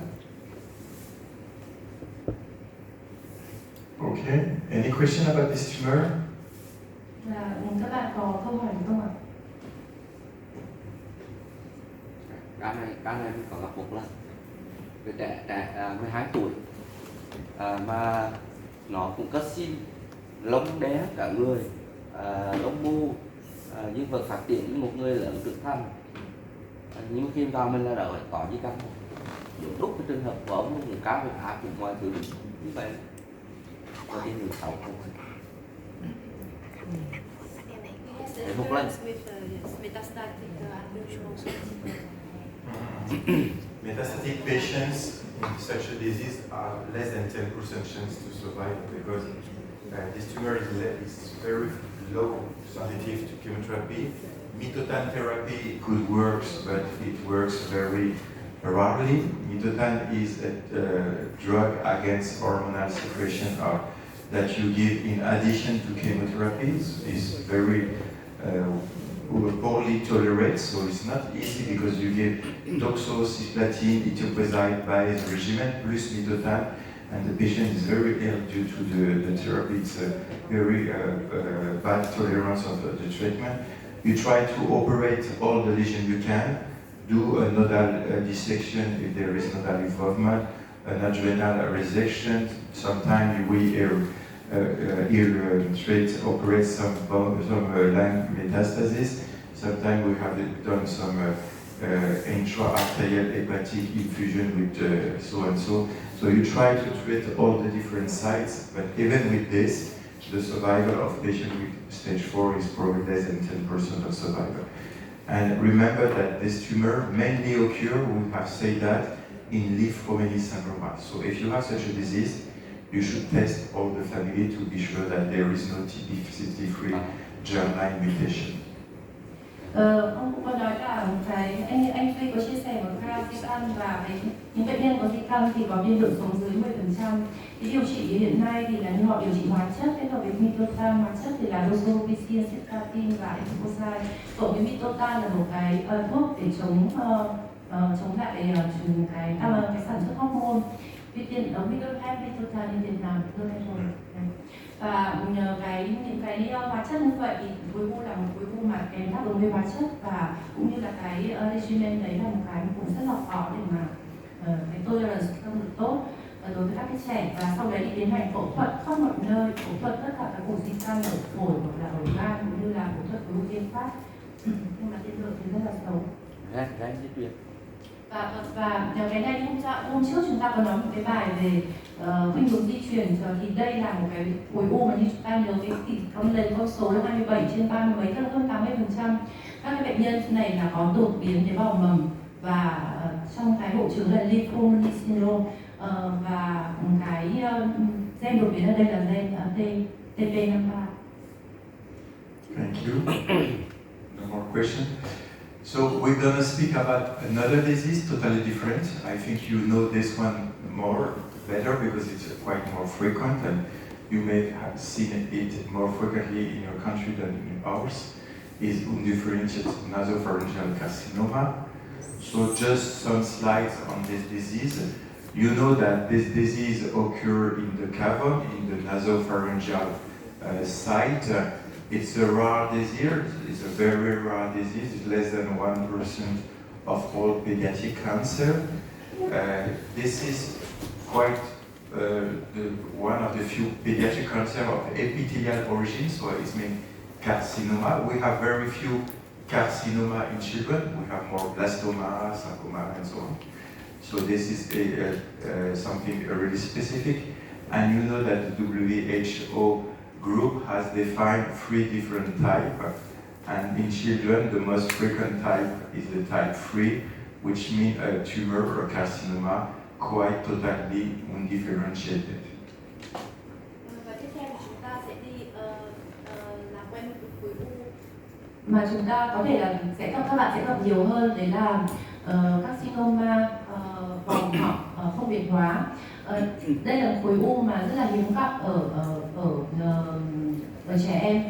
Okay, any question about this tumor? Các bạn có câu hỏi không ạ? ca này mình có gặp một lần. Cái trẻ 12 tuổi mà nó cũng cất xin, lông đen cả người, lông mù, nhưng vẫn phát triển như một người lớn trưởng thành. Nhưng khi vào mình là đỡ có gì căng, đúng cái trường hợp của ông cũng cao huyết áp cũng mọi thứ như vậy. Có đi đường sáu không? Để một lần. Metastatic patients in such a disease are less than 10% chance to survive because this tumor is very low sensitive to chemotherapy. Mitotan therapy could work, but it works very rarely. Mitotan is a drug against hormonal secretion that you give in addition to chemotherapies. It's very poorly tolerated, so it's not easy because you give doxo, cisplatin, etoposide based regimen plus mitotan, and the patient is very ill due to the therapy. It's a very bad tolerance of the treatment. You try to operate all the lesion you can, do a nodal dissection if there is nodal involvement, an adrenal resection. Sometimes we operate some lung metastasis. Sometimes we have done some intra-arterial hepatic infusion with so and so. So you try to treat all the different sites, but even with this, the survival of patients with stage 4 is probably less than 10% of survival. And remember that this tumor mainly occurs, we have said that, in leaf-Romaine syndrome. So if you have such a disease, you should test all the family to be sure that there is no TP53 germline mutation. Ông cũng có nói là anh Duy có chia sẻ một ca di căn và những bệnh nhân có di căn thì có biên độ sống dưới 10%. Cái điều trị hiện nay thì là như họ điều trị hóa chất kết hợp với mitotan, hóa chất thì là rosuvastatin, cystatin và etoposide. Cộng với mitotan là một cái thuốc để chống lại cái sản xuất hormone. Tuy nhiên ở mitotan in Việt Nam tôi hay rồi. Và những cái hóa chất như vậy thì khối u là một khối u mà kèm đáp ứng với hóa chất, và cũng như là cái regimen đấy là một cái cũng rất là khó để mà cái tolerance không được tốt đối với các cái trẻ, và sau đấy đi tiến hành phẫu thuật khắp mọi nơi, phẫu thuật tất cả các ổ di căn ở phổi hoặc là ở gan, cũng như là phẫu thuật khối u tiên phát, nhưng mà tiên lượng thì rất là xấu. Và cái này hôm trước chúng ta có nói một cái bài về khuynh hướng di truyền, thì đây là một cái khối u mà như chúng ta nhớ cái con số là 27/30 mấy, tức là hơn 80% các cái bệnh nhân này là có đột biến tế bào mầm, và trong cái hội chứng là leaf-Romaine syndrome, và cái gen đột biến ở đây là gen TP53. Thank you. No more questions. So we're going to speak about another disease, totally different. I think you know this one better because it's quite more frequent, and you may have seen it more frequently in your country than in ours. Is undifferentiated nasopharyngeal carcinoma. So just some slides on this disease. You know that this disease occurs in the cavern, in the nasopharyngeal site. It's a rare disease, it's a very rare disease, it's less than 1% of all pediatric cancer. This is quite one of the few pediatric cancer of epithelial origin, so it means carcinoma. We have very few carcinoma in children, we have more blastoma, sarcoma, and so on. So this is something really specific, and you know that the WHO group has defined 3 different types, and in children the most frequent type is the type 3, which means a tumor or carcinoma quite totally undifferentiated. Và tiếp theo thì chúng ta sẽ đi làm quen với khối u mà chúng ta có thể là các bạn sẽ gặp nhiều hơn, đấy là carcinoma vòng họng không biệt hóa. Đây là khối u mà rất là hiếm gặp ở trẻ em,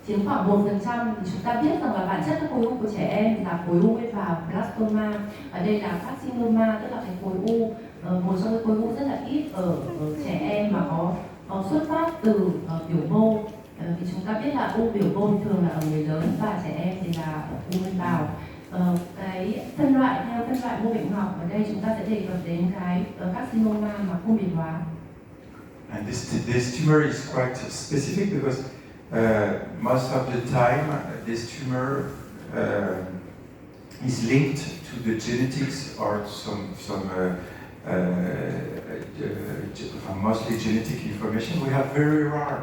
chiếm khoảng 1%. Chúng ta biết rằng là bản chất các khối u của trẻ em là khối u và blastoma. Ở đây là carcinoma, tức là cái khối u, một trong những khối u rất là ít ở trẻ em mà có xuất phát từ biểu mô. Thì chúng ta biết là u biểu mô thường là ở người lớn và trẻ em thì là u nguyên bào. Cái phân loại theo phân loại mô bệnh học ở đây chúng ta sẽ đề cập đến cái carcinoma mà không biệt hóa. And this tumor is quite specific because most of the time this tumor is linked to the genetics or some mostly genetic information. We have very rare.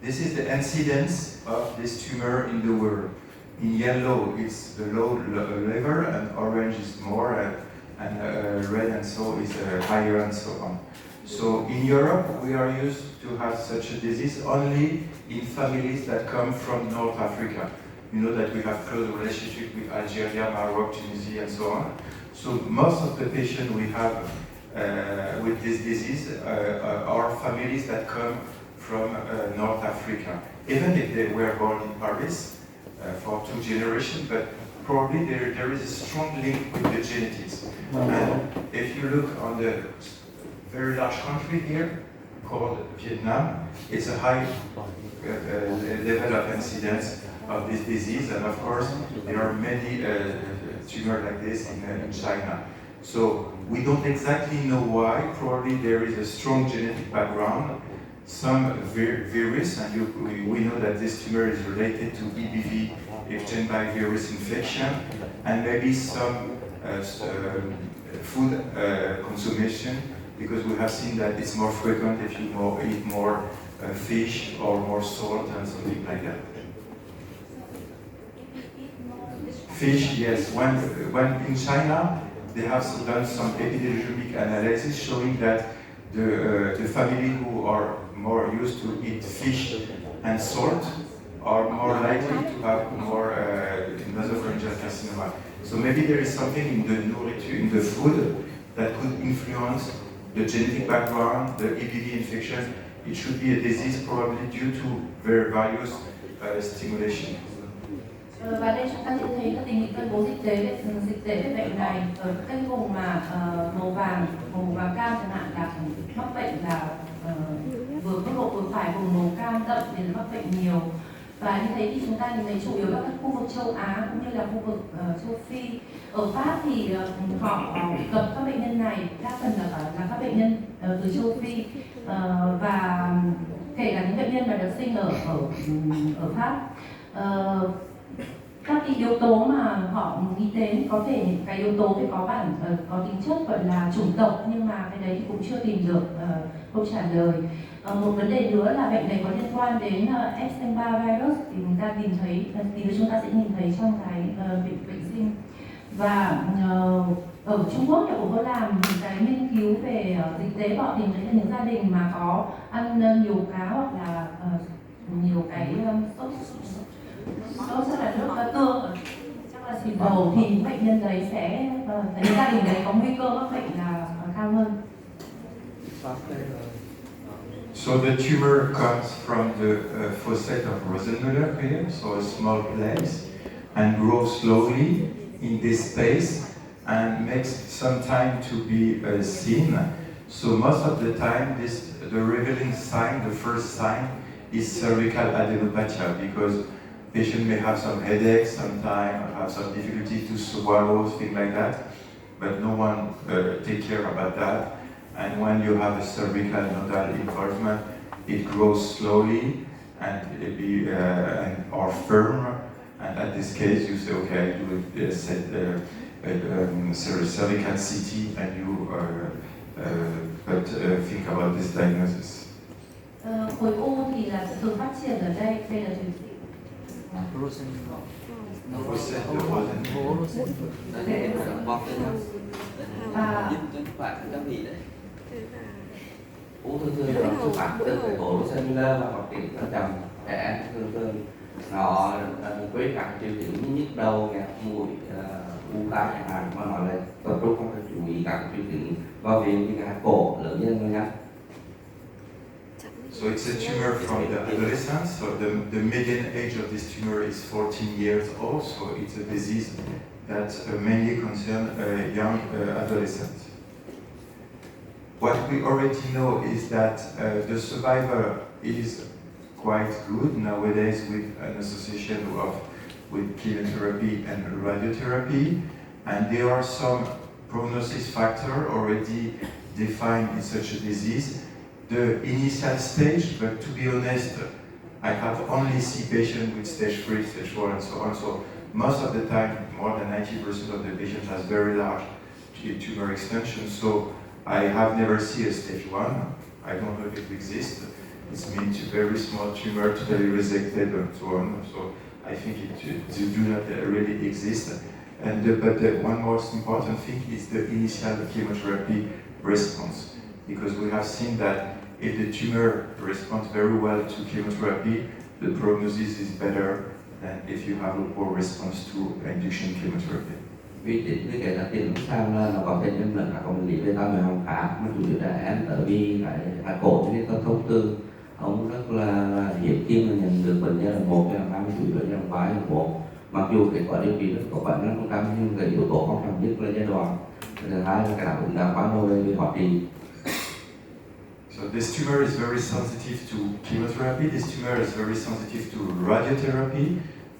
This is the incidence of this tumor in the world. In yellow, it's the low level, and orange is more, and red and so is higher, and so on. So in Europe, we are used to have such a disease only in families that come from North Africa. You know that we have close relationship with Algeria, Morocco, Tunisia, and so on. So most of the patients we have with this disease are families that come from North Africa. Even if they were born in Paris for 2 generations, but probably there is a strong link with the genetics. And if you look on the very large country here called Vietnam, it's a high level of incidence of this disease, and of course there are many tumors like this in China. So we don't exactly know why. Probably there is a strong genetic background, some virus, and we know that this tumor is related to EBV, Epstein-Barr virus infection, and maybe some food consumption, because we have seen that it's more frequent if you eat more fish or more salt and something like that. Fish, yes. When in China, they have done some epidemiologic analysis showing that the family who are more used to eat fish and salt are more likely to have more nasopharyngeal carcinoma. So maybe there is something in the nourriture, in the food, that could influence the genetic background, the EBV infection. It should be a disease probably due to very various stimulation. Và đây chúng ta sẽ thấy là tình hình phân bố dịch tễ về bệnh này ở các vùng mà màu vàng cam chẳng hạn là mắc bệnh là vừa mức độ vừa phải, vùng màu cam đậm thì mắc bệnh nhiều. Và như thế thì chúng ta nhìn thấy chủ yếu là các khu vực châu Á cũng như là khu vực châu Phi. Ở Pháp thì họ gặp các bệnh nhân này đa phần là các bệnh nhân từ châu Phi, và kể cả những bệnh nhân mà được sinh ở Pháp. Các cái yếu tố mà họ nghĩ đến, có thể những cái yếu tố thì có tính chất gọi là chủng tộc, nhưng mà cái đấy thì cũng chưa tìm được câu trả lời. Một vấn đề nữa là bệnh này có liên quan đến Epstein-Barr virus, thì chúng ta tìm thấy, chúng ta sẽ nhìn thấy trong cái bệnh sinh. Và ở Trung Quốc thì cũng có làm những cái nghiên cứu về dịch tế, họ tìm thấy là những gia đình mà có ăn nhiều cá hoặc là nhiều cái sốt rất là nước tương, chắc là xịt dầu, thì những bệnh nhân đấy sẽ, những gia đình đấy có nguy cơ mắc bệnh là cao hơn. So the tumor comes from the fossette of Rosenmüller here, so a small place, and grows slowly in this space and makes some time to be seen. So most of the time, the revealing sign, the first sign, is cervical adenopathia, because patient may have some headaches sometimes, have some difficulty to swallow, things like that, but no one take care about that. And when you have a cervical nodal involvement, it grows slowly and or firm. And at this case, you say, okay, I do cervical CT, and you think about this diagnosis. Khối u thì là thường phát triển ở đây là gì? Ung thư thường xuất phát từ cái ổ Rosenmüller và phát triển rất chậm. Trẻ thường nó quấy các triệu chứng như nhức đầu, nghẹt mũi, u tai chẳng hạn, mà nó lại tập trung không phải chú ý các triệu chứng vào viện như là cổ lớn nhân nhá. So it's a tumor from the adolescence. So the median age of this tumor is 14 years old. So it's a disease that mainly concerns young adolescents. What we already know is that the survivor is quite good nowadays, with an association of with chemotherapy and radiotherapy, and there are some prognosis factors already defined in such a disease. The initial stage, but to be honest, I have only seen patients with stage 3, stage 4, and so on. So most of the time, more than 90% of the patients has very large tumor extension. So I have never seen a stage 1. I don't know if it exists. It's means very small tumor, totally resected, and so on. So I think it do not really exist. And but the one most important thing is the initial chemotherapy response, because we have seen that if the tumor responds very well to chemotherapy, the prognosis is better than if you have a poor response to induction chemotherapy. Vì chính cái là tiền lúc sau nó có thể nhân lần các bệnh lý về tai mũi họng khác mà chủ yếu là em tại vì cái cổ cho nên có thông tư ông rất là hiếm khi mà nhận được bệnh giai đoạn 1 giai đoạn 2 chủ yếu là giai đoạn 3 giai đoạn 4. Mặc dù kết quả điều trị rất có bệnh rất cao nhưng cái yếu tố quan trọng nhất là giai đoạn. Thứ hai là cái đáp ứng đã quá lâu về hóa trị. So this tumor is very sensitive to chemotherapy. This tumor is very sensitive to radiotherapy.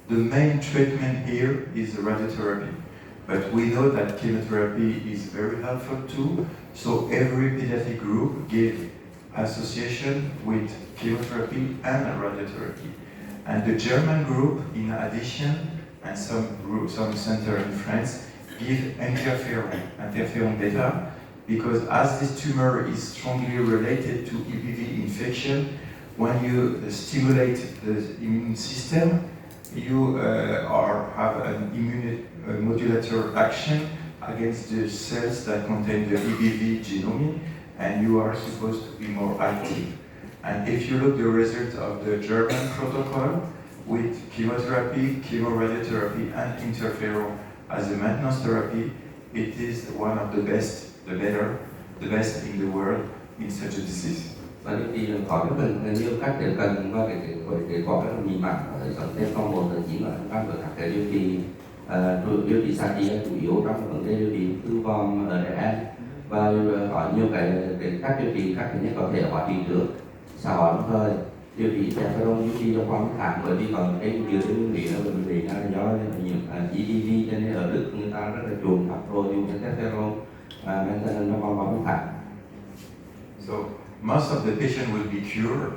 The main treatment here is radiotherapy. But we know that chemotherapy is very helpful too. So every pediatric group gave association with chemotherapy and radiotherapy. And the German group, in addition, and some center in France, give interferon beta, because as this tumor is strongly related to EBV infection, when you stimulate the immune system, you have an immunomodulator action against the cells that contain the EBV genome, and you are supposed to be more active. And if you look the result of the German protocol with chemotherapy, chemoradiotherapy, and interferon as a maintenance therapy, it is one of the best, the best in the world in such a disease. Và điều trị có rất là nhiều cách để cần và để có rất là nhiều mặt ở trong cái con một là chỉ là đang ở các điều trị xạ trị chủ yếu trong vấn đề điều trị ung thư vòm ở trẻ em, và có nhiều cái cách điều trị khác nhất có thể hóa trị trước sau đó đồng thời điều trị interferon duy trì trong vòng 1 tháng, bởi vì còn cái điều trị nguyên lý là bệnh lý là do nhiễm EBV cho nên ở Đức người ta rất là chuộng thấp rồi dùng interferon maintenance trong vòng 1 tháng. So most of the patient will be cured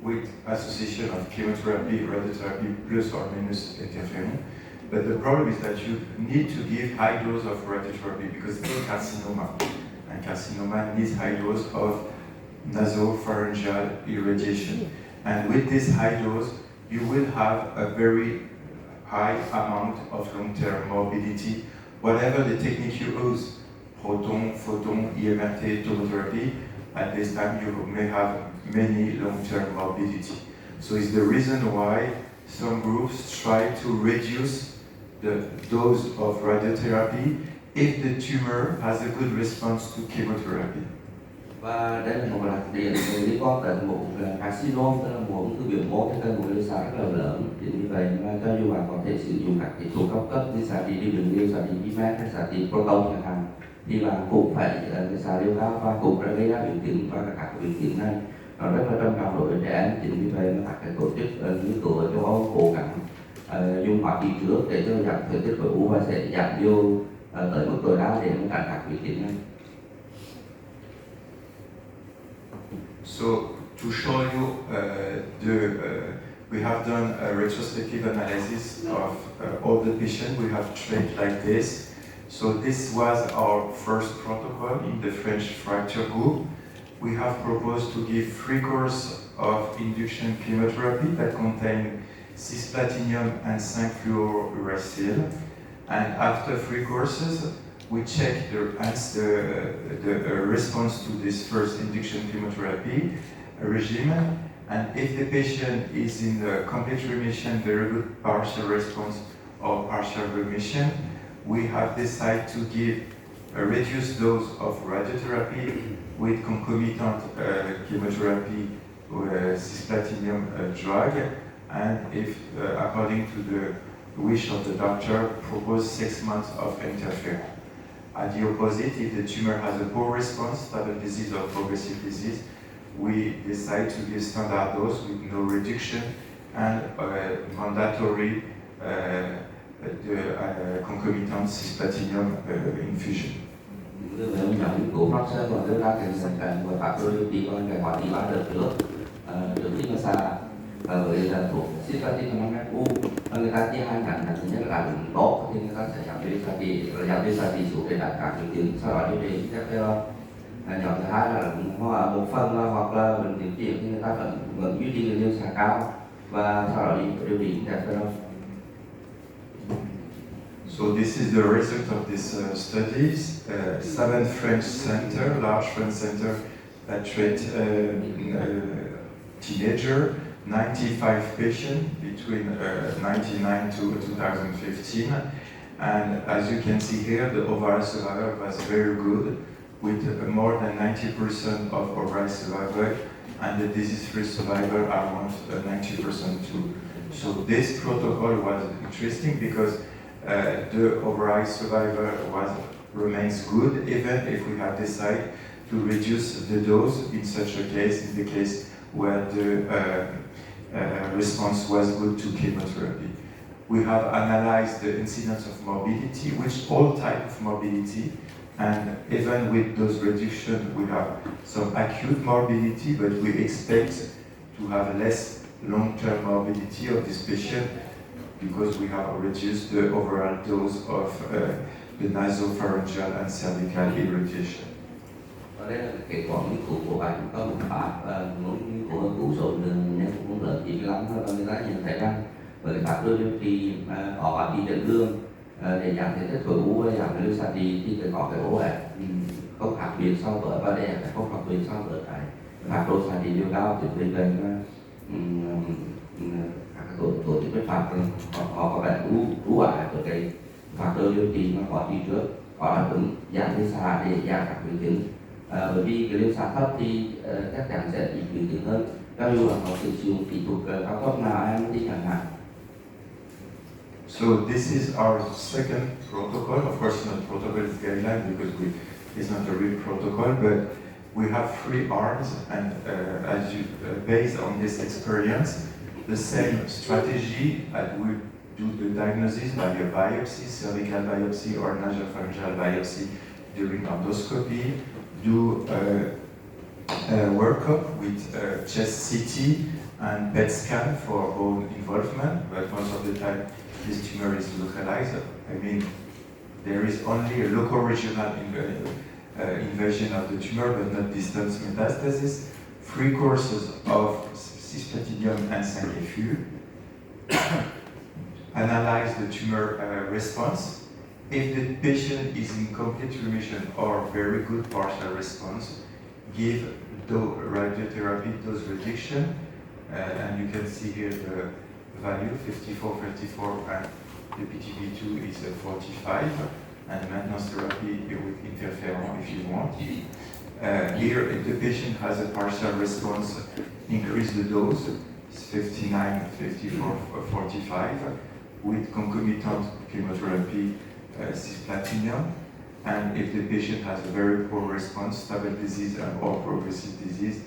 with association of chemotherapy, radiotherapy plus or minus interferon. But the problem is that you need to give high dose of radiotherapy because it's carcinoma, and carcinoma needs high dose of nasopharyngeal irradiation. And with this high dose, you will have a very high amount of long-term morbidity. Whatever the technique you use, proton, photon, EMRT, tomotherapy, at this time you may have many long-term morbidity. So it's the reason why some groups try to reduce the dose of radiotherapy if the tumor has a good response to chemotherapy. Và đây là một đặc điểm liên quan tới một carcinom, tức là một ung thư biểu mô cái cân một liên xạ rất là lớn. Chính vì vậy mà cho dù bạn có thể sử dụng các cái thuốc cao cấp như xạ trị đi đường liều, xạ trị IMED hay xạ trị proton chẳng hạn, thì bạn cũng phải xạ liều cao và cũng đã gây ra biến chứng, và các biến chứng này nó rất là trầm trọng đối với trẻ em. Chính vì vậy mà các cái tổ chức nghiên cứu ở châu Âu cố gắng dùng hóa trị trước để cho giảm thời tiết khối u và sẽ giảm liều tới mức tối đa để tránh các biến chứng này. So to show you we have done a retrospective analysis of all the patients we have treated like this. So this was our first protocol in the French fracture group. We have proposed to give 3 courses of induction chemotherapy that contain cisplatinum and 5-fluorouracil. And after 3 courses, we check the response to this first induction chemotherapy regimen, and if the patient is in the complete remission, very good partial response or partial remission, we have decided to give a reduced dose of radiotherapy with concomitant chemotherapy with cisplatinum drug, and if according to the wish of the doctor, propose 6 months of interferon. At the opposite, if the tumor has a poor response, stable disease or progressive disease, we decide to give standard dose with no reduction and mandatory the concomitant cisplatinum infusion. Nếu nhóm nghiên cứu phát sơ còn đưa ra cái sản phẩm của các đôi điều trị còn cái quản lý 3 đợt trước khi mà xả với thuốc cisplatinum u, người ta chia hai ngành, thứ nhất là tốt thì người ta sẽ giảm đi xạ trị xuống để đạt các triệu chứng, sau đó điều trị interferon. Nhóm thứ hai là một phần hoặc là bệnh tiến triển thì người ta vẫn duy trì liều xạ cao và sau đó điều trị interferon. So this is the result of these studies. 7 French centers, large French centers that treat teenager, 95 patients between 1999 to 2015. And as you can see here, the overall survival was very good, with more than 90% of overall survival, and the disease-free survival around 90% too. So this protocol was interesting because the overall survival remains good even if we have decided to reduce the dose in such a case, in the case where the response was good to chemotherapy. We have analyzed the incidence of morbidity, which all type of morbidity, and even with dose reduction, we have some acute morbidity, but we expect to have less long-term morbidity of this patient because we have reduced the overall dose of the nasopharyngeal and cervical irritation. Và đây là kết quả nghiên cứu của bạn có một pháp nghiên cứu số lượng nhân cũng lớn 95 và người ta nhận thấy rằng với cái pháp đồ điều trị có quá trình chẩn lương để giảm thể tích khối u và giảm liều xạ trị thì phải có cái ố không khác biệt so với và đây là không khác biệt so với cái pháp đồ xạ trị liều cao thì vì vậy tổ chức pháp họ có vẻ ưu ái với cái pháp đồ điều trị mà có đi trước có đáp ứng giảm liều xạ để giảm các triệu chứng. Bởi vì cái liều xạ thấp thì chắc chắn sẽ ít triệu chứng hơn, cho dù là có sử dụng kỹ thuật cao cấp nào em đi chẳng hạn. So this is our second protocol. Of course, not protocol, it's guideline because it's not a real protocol, but we have 3 arms, and as you based on this experience, the same strategy as we do the diagnosis by a biopsy, cervical biopsy or nasopharyngeal biopsy during endoscopy, do a workup with chest CT and PET scan for bone involvement, but most of the time this tumor is localized. I mean, there is only a local regional invasion of the tumor, but not distant metastasis. 3 courses of cisplatinum and 5-FU. Analyze the tumor response. If the patient is in complete remission or very good partial response, give radiotherapy dose reduction. And you can see here the value 54, 34, and the PTB2 is 45, and maintenance therapy with interferon if you want. Here, if the patient has a partial response, increase the dose, it's 59, 54, 45, with concomitant chemotherapy, cisplatinum. And if the patient has a very poor response, stable disease or progressive disease,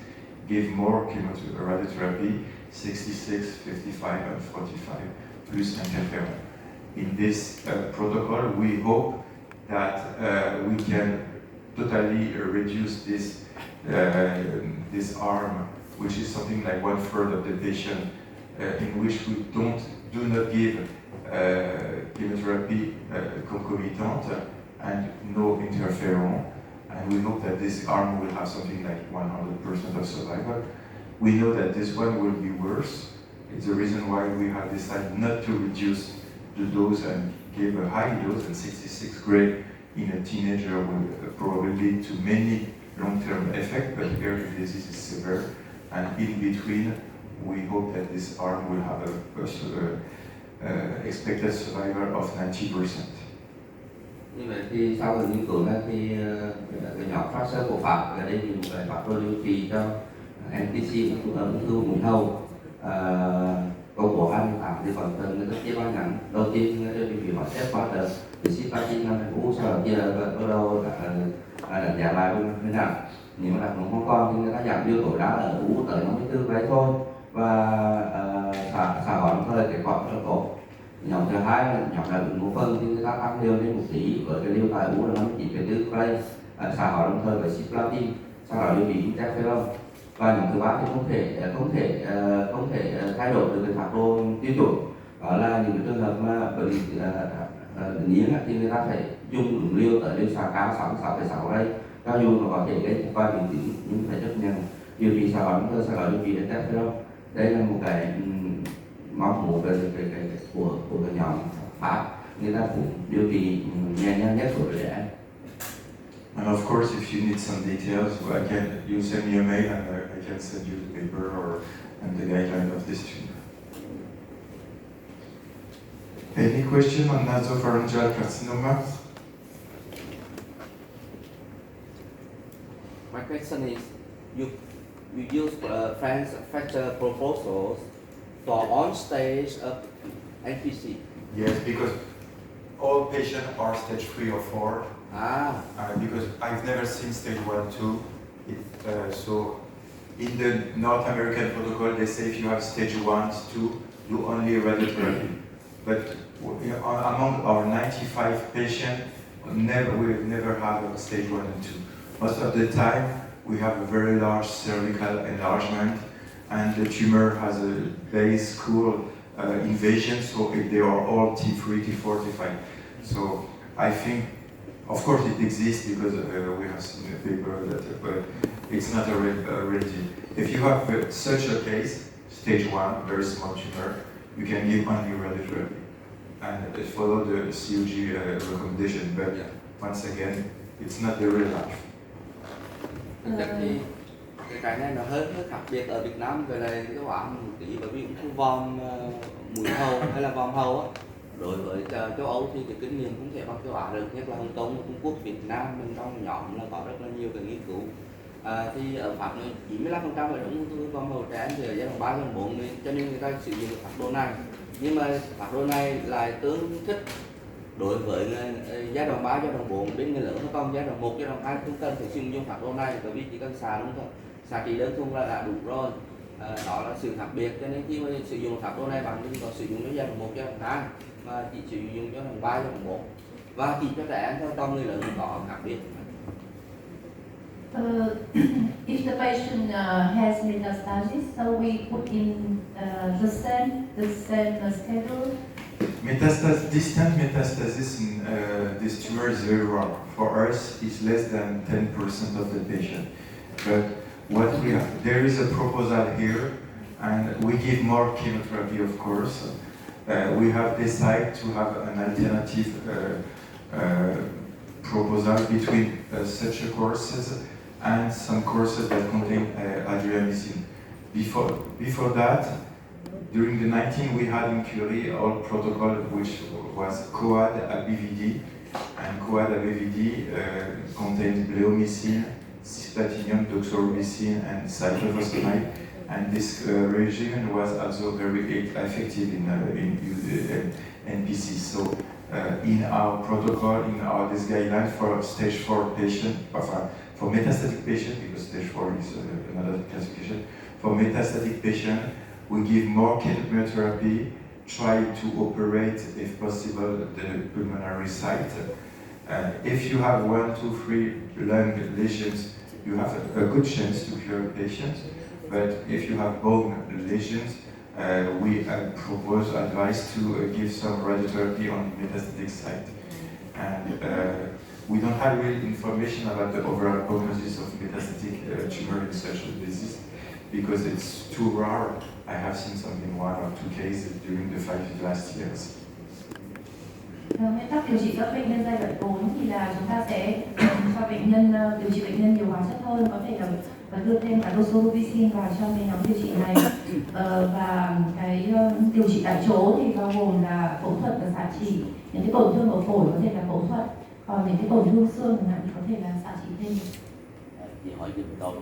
give more radiotherapy, 66, 55, and 45, plus interferon. In this protocol, we hope that we can totally reduce this arm, which is something like 1/3 of the patient, in which we do not give chemotherapy concomitant and no interferon. And we hope that this arm will have something like 100% of survival. We know that this one will be worse. It's the reason why we have decided not to reduce the dose and give a high dose, and 66 gray in a teenager will probably lead to many long-term effects, but here the disease is severe. And in between, we hope that this arm will have a expected survival of 90%. Như vậy thì sau cái nghiên cứu này thì cái nhóm phát sơ của Pháp ở đây thì một cái pháp đồ điều trị cho NTC ung thư mũi hầu công bố 28 thì còn cần người ta chia ba ngắn. Đầu tiên người ta điều trị hóa chất hóa đợt thì cisplatin u, sau đó chia bắt đầu đánh giá lại như nào. Nếu mà đặt nó không còn thì người ta giảm liều tối đa ở u tới 54 vậy thôi, và xả hóa thời kết quả rất là tốt. Nhóm thứ hai là nhóm đáp ứng ngũ phần thì người ta tăng liều lên một tí với cái liều tại U là 59,4 gray, xả hóa đồng thời với cisplatin, sau đó điều trị interferon. Và nhóm thứ ba thì không thể thay đổi được cái phác đồ tiêu chuẩn, đó là những cái trường hợp mà bệnh đứng yên thì người ta phải dùng đúng liều tới liều xả cao 6,6 gray, cho dù nó có thể gây một vài biến chứng nhưng phải chấp nhận điều trị xả hóa đồng thời, sau đó điều trị interferon. Đây là một cái mong muốn cái của cái nhóm Pháp, người ta cũng điều trị nhẹ nhàng nhất của trẻ em. And of course, if you need some details, you send me a mail and I can send you the paper and the guideline of this tumor. Any question on nasopharyngeal carcinoma? My question is, you use fracture proposals for on stage of NPC. Yes, because all patients are stage 3 or 4. Because I've never seen stage 1, 2. So in the North American protocol, they say if you have stage 1, 2, do only radiotherapy. But among our 95 patients, we've never had a stage 1 and 2. Most of the time, we have a very large cervical enlargement, and the tumor has a base cool invasion, so they are all T3, T4, T5. So I think, of course, it exists because we have seen a paper that, but it's not a reality. If you have such a case, stage 1, very small tumor, you can give only radiotherapy and follow the COG recommendation. But once again, it's not the real life. Thực chất thì cái này nó hơi khác biệt ở Việt Nam về này các bạn một tí, bởi vì ung thư vòm mũi hầu hay là vòm hầu á, đối với châu Âu thì cái kinh nghiệm không thể bằng châu Á được, nhất là Hồng Kông, Trung Quốc, Việt Nam mình trong nhóm là có rất là nhiều cái nghiên cứu. Thì ở Pháp 95% là ung thư vòm hầu trẻ em thì ở giai đoạn 3, giai đoạn 4, cho nên người ta sử dụng phác đồ này. Nhưng mà phác đồ này lại tương thích đối với giai đoạn 3, giai đoạn 4 đến người lớn, nó còn giai đoạn 1, giai đoạn 2 không cần phải sử dụng phác đồ này, bởi vì chỉ cần xạ đúng thôi, xạ trị đơn thuần là đã đủ rồi. Đó là sự khác biệt, cho nên khi mà sử dụng phác đồ này bạn đừng có sử dụng cho giai đoạn 1, giai đoạn 2 mà chỉ sử dụng cho giai đoạn 3, giai đoạn 4 và chỉ cho trẻ em thôi, còn người lớn có khác biệt. If the patient has metastasis, so we put in the same schedule. Distant metastasis in this tumor is very rare. For us, it's less than 10% of the patient. But what we have, there is a proposal here, and we give more chemotherapy, of course. We have decided to have an alternative proposal between such courses and some courses that contain adriamycin. Before that, during the 19 we had in Curie all protocol which was COAD ABVD, and COAD ABVD contains bleomycin, cisplatinum, doxorubicin, and cyclophosphamide, and this regimen was also very effective in NPC. So in our protocol, in this guideline for stage 4 patient, for metastatic patient, because stage 4 is another classification, for metastatic patient, we give more chemotherapy, try to operate, if possible, the pulmonary site. If you have 1, 2, 3 lung lesions, you have a good chance to cure the patient. But if you have bone lesions, we advise to give some radiotherapy on the metastatic site. And we don't have real information about the overall prognosis of metastatic tumor in such a disease because it's too rare. I have seen something 1 or 2 cases during the 5 last years. Nguyên tắc điều trị các bệnh nhân giai đoạn 4 thì là chúng ta sẽ cho bệnh nhân điều trị bệnh nhân nhiều hóa chất hơn, có thể là đưa thêm cả doxorubicin vào trong cái nhóm điều trị này. Và cái điều trị tại chỗ thì bao gồm là phẫu thuật và xạ trị. Những cái tổn thương ở phổi có thể là phẫu thuật, còn những cái tổn thương xương chẳng hạn thì có thể là xạ trị thêm. Chị hỏi giúp tôi là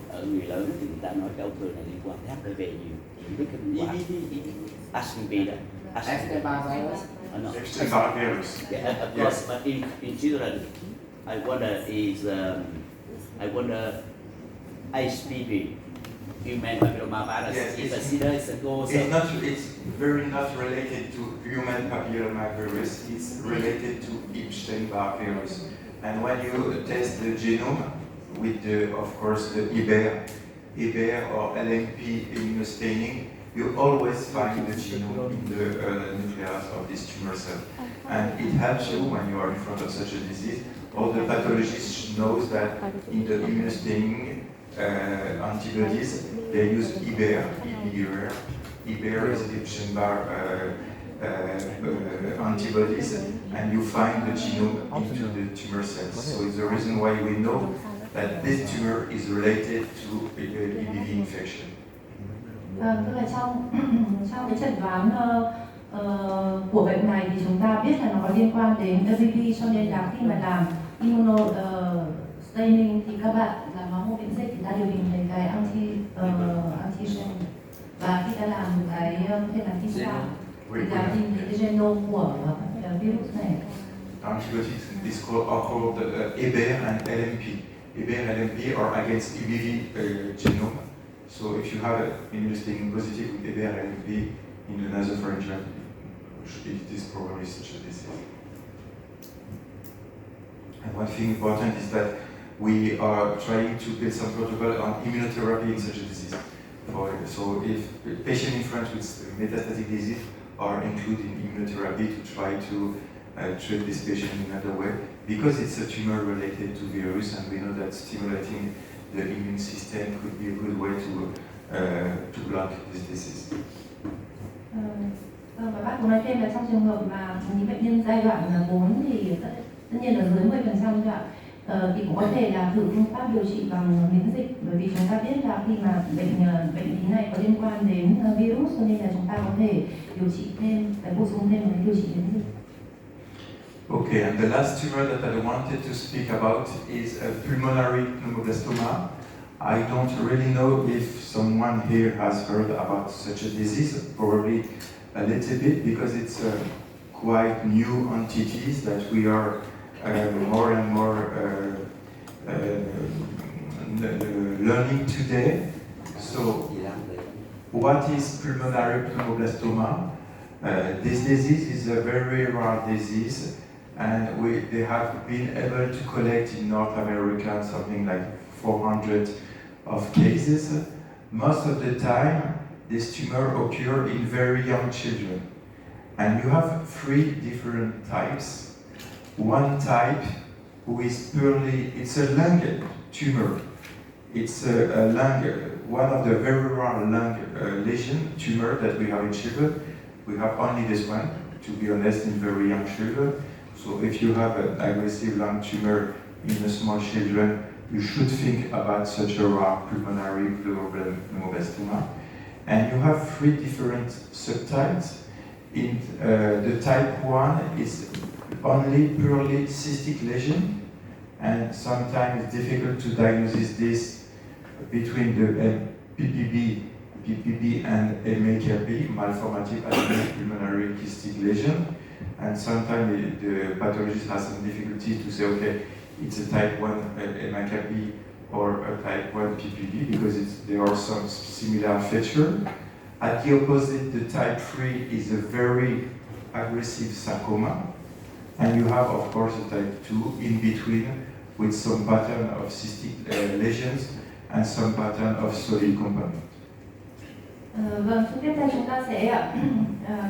ở người lớn thì người ta nói cái ung thư này liên quan đến HIV nhiều, chị biết cái liên quan HPV đó, Epstein-Barr virus. Yeah, of course, but in children, I wonder HPV human papillomavirus Yes, is a it's- serious cause. It's very not related to human papillomavirus. It's related to Epstein-Barr virus. And when you test the genome with of course, the EBER or LMP immunostaining, you always find the genome in the nucleus of this tumor cell. And it helps you when you are in front of such a disease. All the pathologists knows that in the immunostaining antibodies, they use EBER, EBER. EBER is the Epstein-Barr antibodies, and you find the genome into the tumor cells. So it's the reason why we know that this tumor is related to EBV infection. Tức là trong trong cái chẩn đoán của bệnh này thì chúng ta biết là nó có liên quan đến EBV, cho nên là khi mà làm immuno staining thì các bạn làm máu mô miễn dịch thì ta điều hình thấy cái antigen, và khi ta làm cái hay là TISA thì ta tìm thấy cái genome của virus này. Antibiotics is called EBER and LMP. EBER and LMP are against EBV genome. So if you have an immunostaining positive with EBER and LMP in the nasopharyngeal, it is probably such a disease. And one thing important is that we are trying to build some protocol on immunotherapy in such a disease. So if a patient in France with metastatic disease are included in immunotherapy to try to treat this patient in another way, because it's a tumor related to virus, and we know that stimulating the immune system could be a good way to block this disease. Và bác cũng nói thêm là trong trường hợp mà những bệnh nhân giai đoạn 4 thì tất nhiên là dưới 10% thôi ạ, thì cũng có thể là thử phương pháp điều trị bằng miễn dịch, bởi vì chúng ta biết là khi mà bệnh lý này có liên quan đến virus, cho nên là chúng ta có thể điều trị thêm, phải bổ sung thêm cái điều trị miễn dịch. Okay, and the last tumor that I wanted to speak about is a pulmonary pneumoblastoma. I don't really know if someone here has heard about such a disease, probably a little bit, because it's quite new entities that we are more and more learning today. So, what is pulmonary pneumoblastoma? This disease is a very rare disease, and they have been able to collect in North America something like 400 of cases. Most of the time, this tumor occurs in very young children. And you have 3 different types. One type who is purely, it's a lung tumor. It's a lung, one of the very rare lung lesion tumor that we have in children. We have only this one, to be honest, in very young children. So if you have an aggressive lung tumor in the small children, you should think about such a rare pulmonary pneumoblastoma. And you have 3 different subtypes. In the type 1 is only purely cystic lesion, and sometimes it's difficult to diagnose this between the PPB and MAKP, malformative pulmonary cystic lesion. And sometimes the pathologist has some difficulty to say, okay, it's a type 1 MAKP or a type 1 PPB, because there are some similar features. At the opposite, the type 3 is a very aggressive sarcoma. And you have, of course, a type 2 in between with some pattern of cystic lesions and some pattern of solid component. Vâng, tiếp theo chúng ta sẽ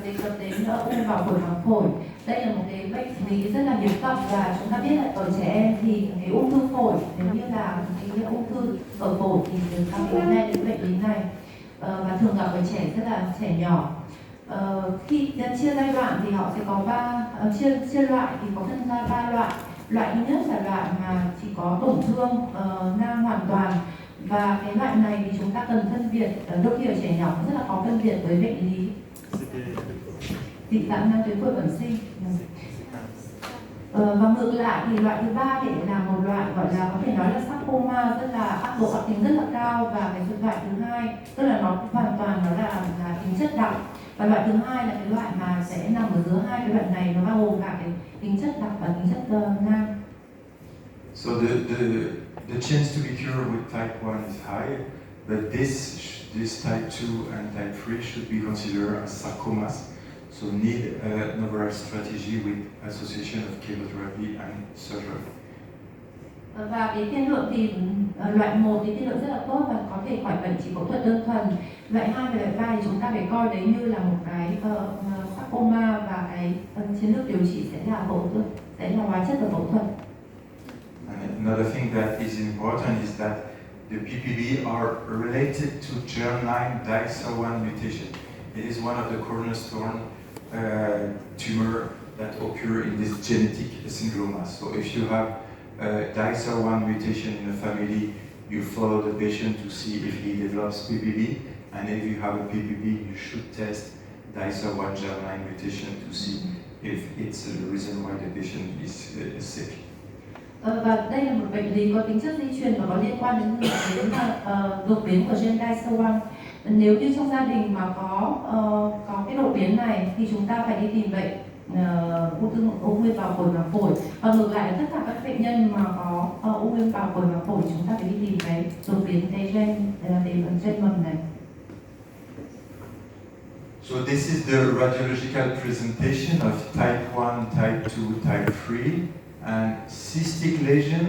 đề cập đến u vào phổi màng phổi. Đây là một cái bệnh lý rất là hiếm gặp, và chúng ta biết là ở trẻ em thì cái ung thư phổi, nếu như là cái ung thư ở phổi thì ta hay nghe đến bệnh lý này, và thường gặp ở trẻ rất là trẻ nhỏ. Khi chia giai đoạn thì họ sẽ có chia loại thì có phân ra 3 loại. Loại thứ nhất là loại mà chỉ có tổn thương nang hoàn toàn, và cái loại này thì chúng ta cần phân biệt, đôi khi ở trẻ nhỏ rất là khó phân biệt với bệnh lý dị dạng nang tuyến phổi bẩm sinh. Và ngược lại thì loại thứ 3 thì là một loại gọi là có thể nói là sarcoma, rất là độ ác tính rất là cao, và cái loại thứ 2 tức là nó hoàn toàn nó là tính chất đặc, và loại thứ 2 là cái loại mà sẽ nằm ở giữa hai cái loại này, nó bao gồm cả cái tính chất đặc và tính chất nang. So the chance to be cured with type 1 is high. but this type 2 and type 3 should be considered as sarcomas, so need an overall strategy with association of chemotherapy and surgery. Và cái tiên lượng thì loại 1 thì tiên lượng rất là tốt và có thể khỏi bệnh chỉ phẫu thuật đơn thuần. Loại 2 và loại 3 thì chúng ta phải coi đấy như là một cái sarcoma và cái chiến lược điều trị sẽ là phẫu thuật, sẽ là hóa chất và phẫu thuật. And another thing that is important is that the PPB are related to germline DICER1 mutation. It is one of the cornerstone tumor that occur in this genetic syndrome. So if you have DICER1 mutation in the family, you follow the patient to see if he develops PPB, and if you have a PPB, you should test DICER1 germline mutation to see if it's the reason why the patient is sick. Và đây là một bệnh lý có tính chất di truyền và có liên quan đến đột biến của gen DICER1. Nếu như trong gia đình mà có cái đột biến này thì chúng ta phải đi tìm bệnh u nguyên bào phổi và phổi. Và ngược lại tất cả các bệnh nhân mà có u nguyên bào phổi và phổi chúng ta phải đi tìm cái đột biến cái gen mầm này. So this is the radiological presentation of type 1, type 2, type 3, and cystic lesion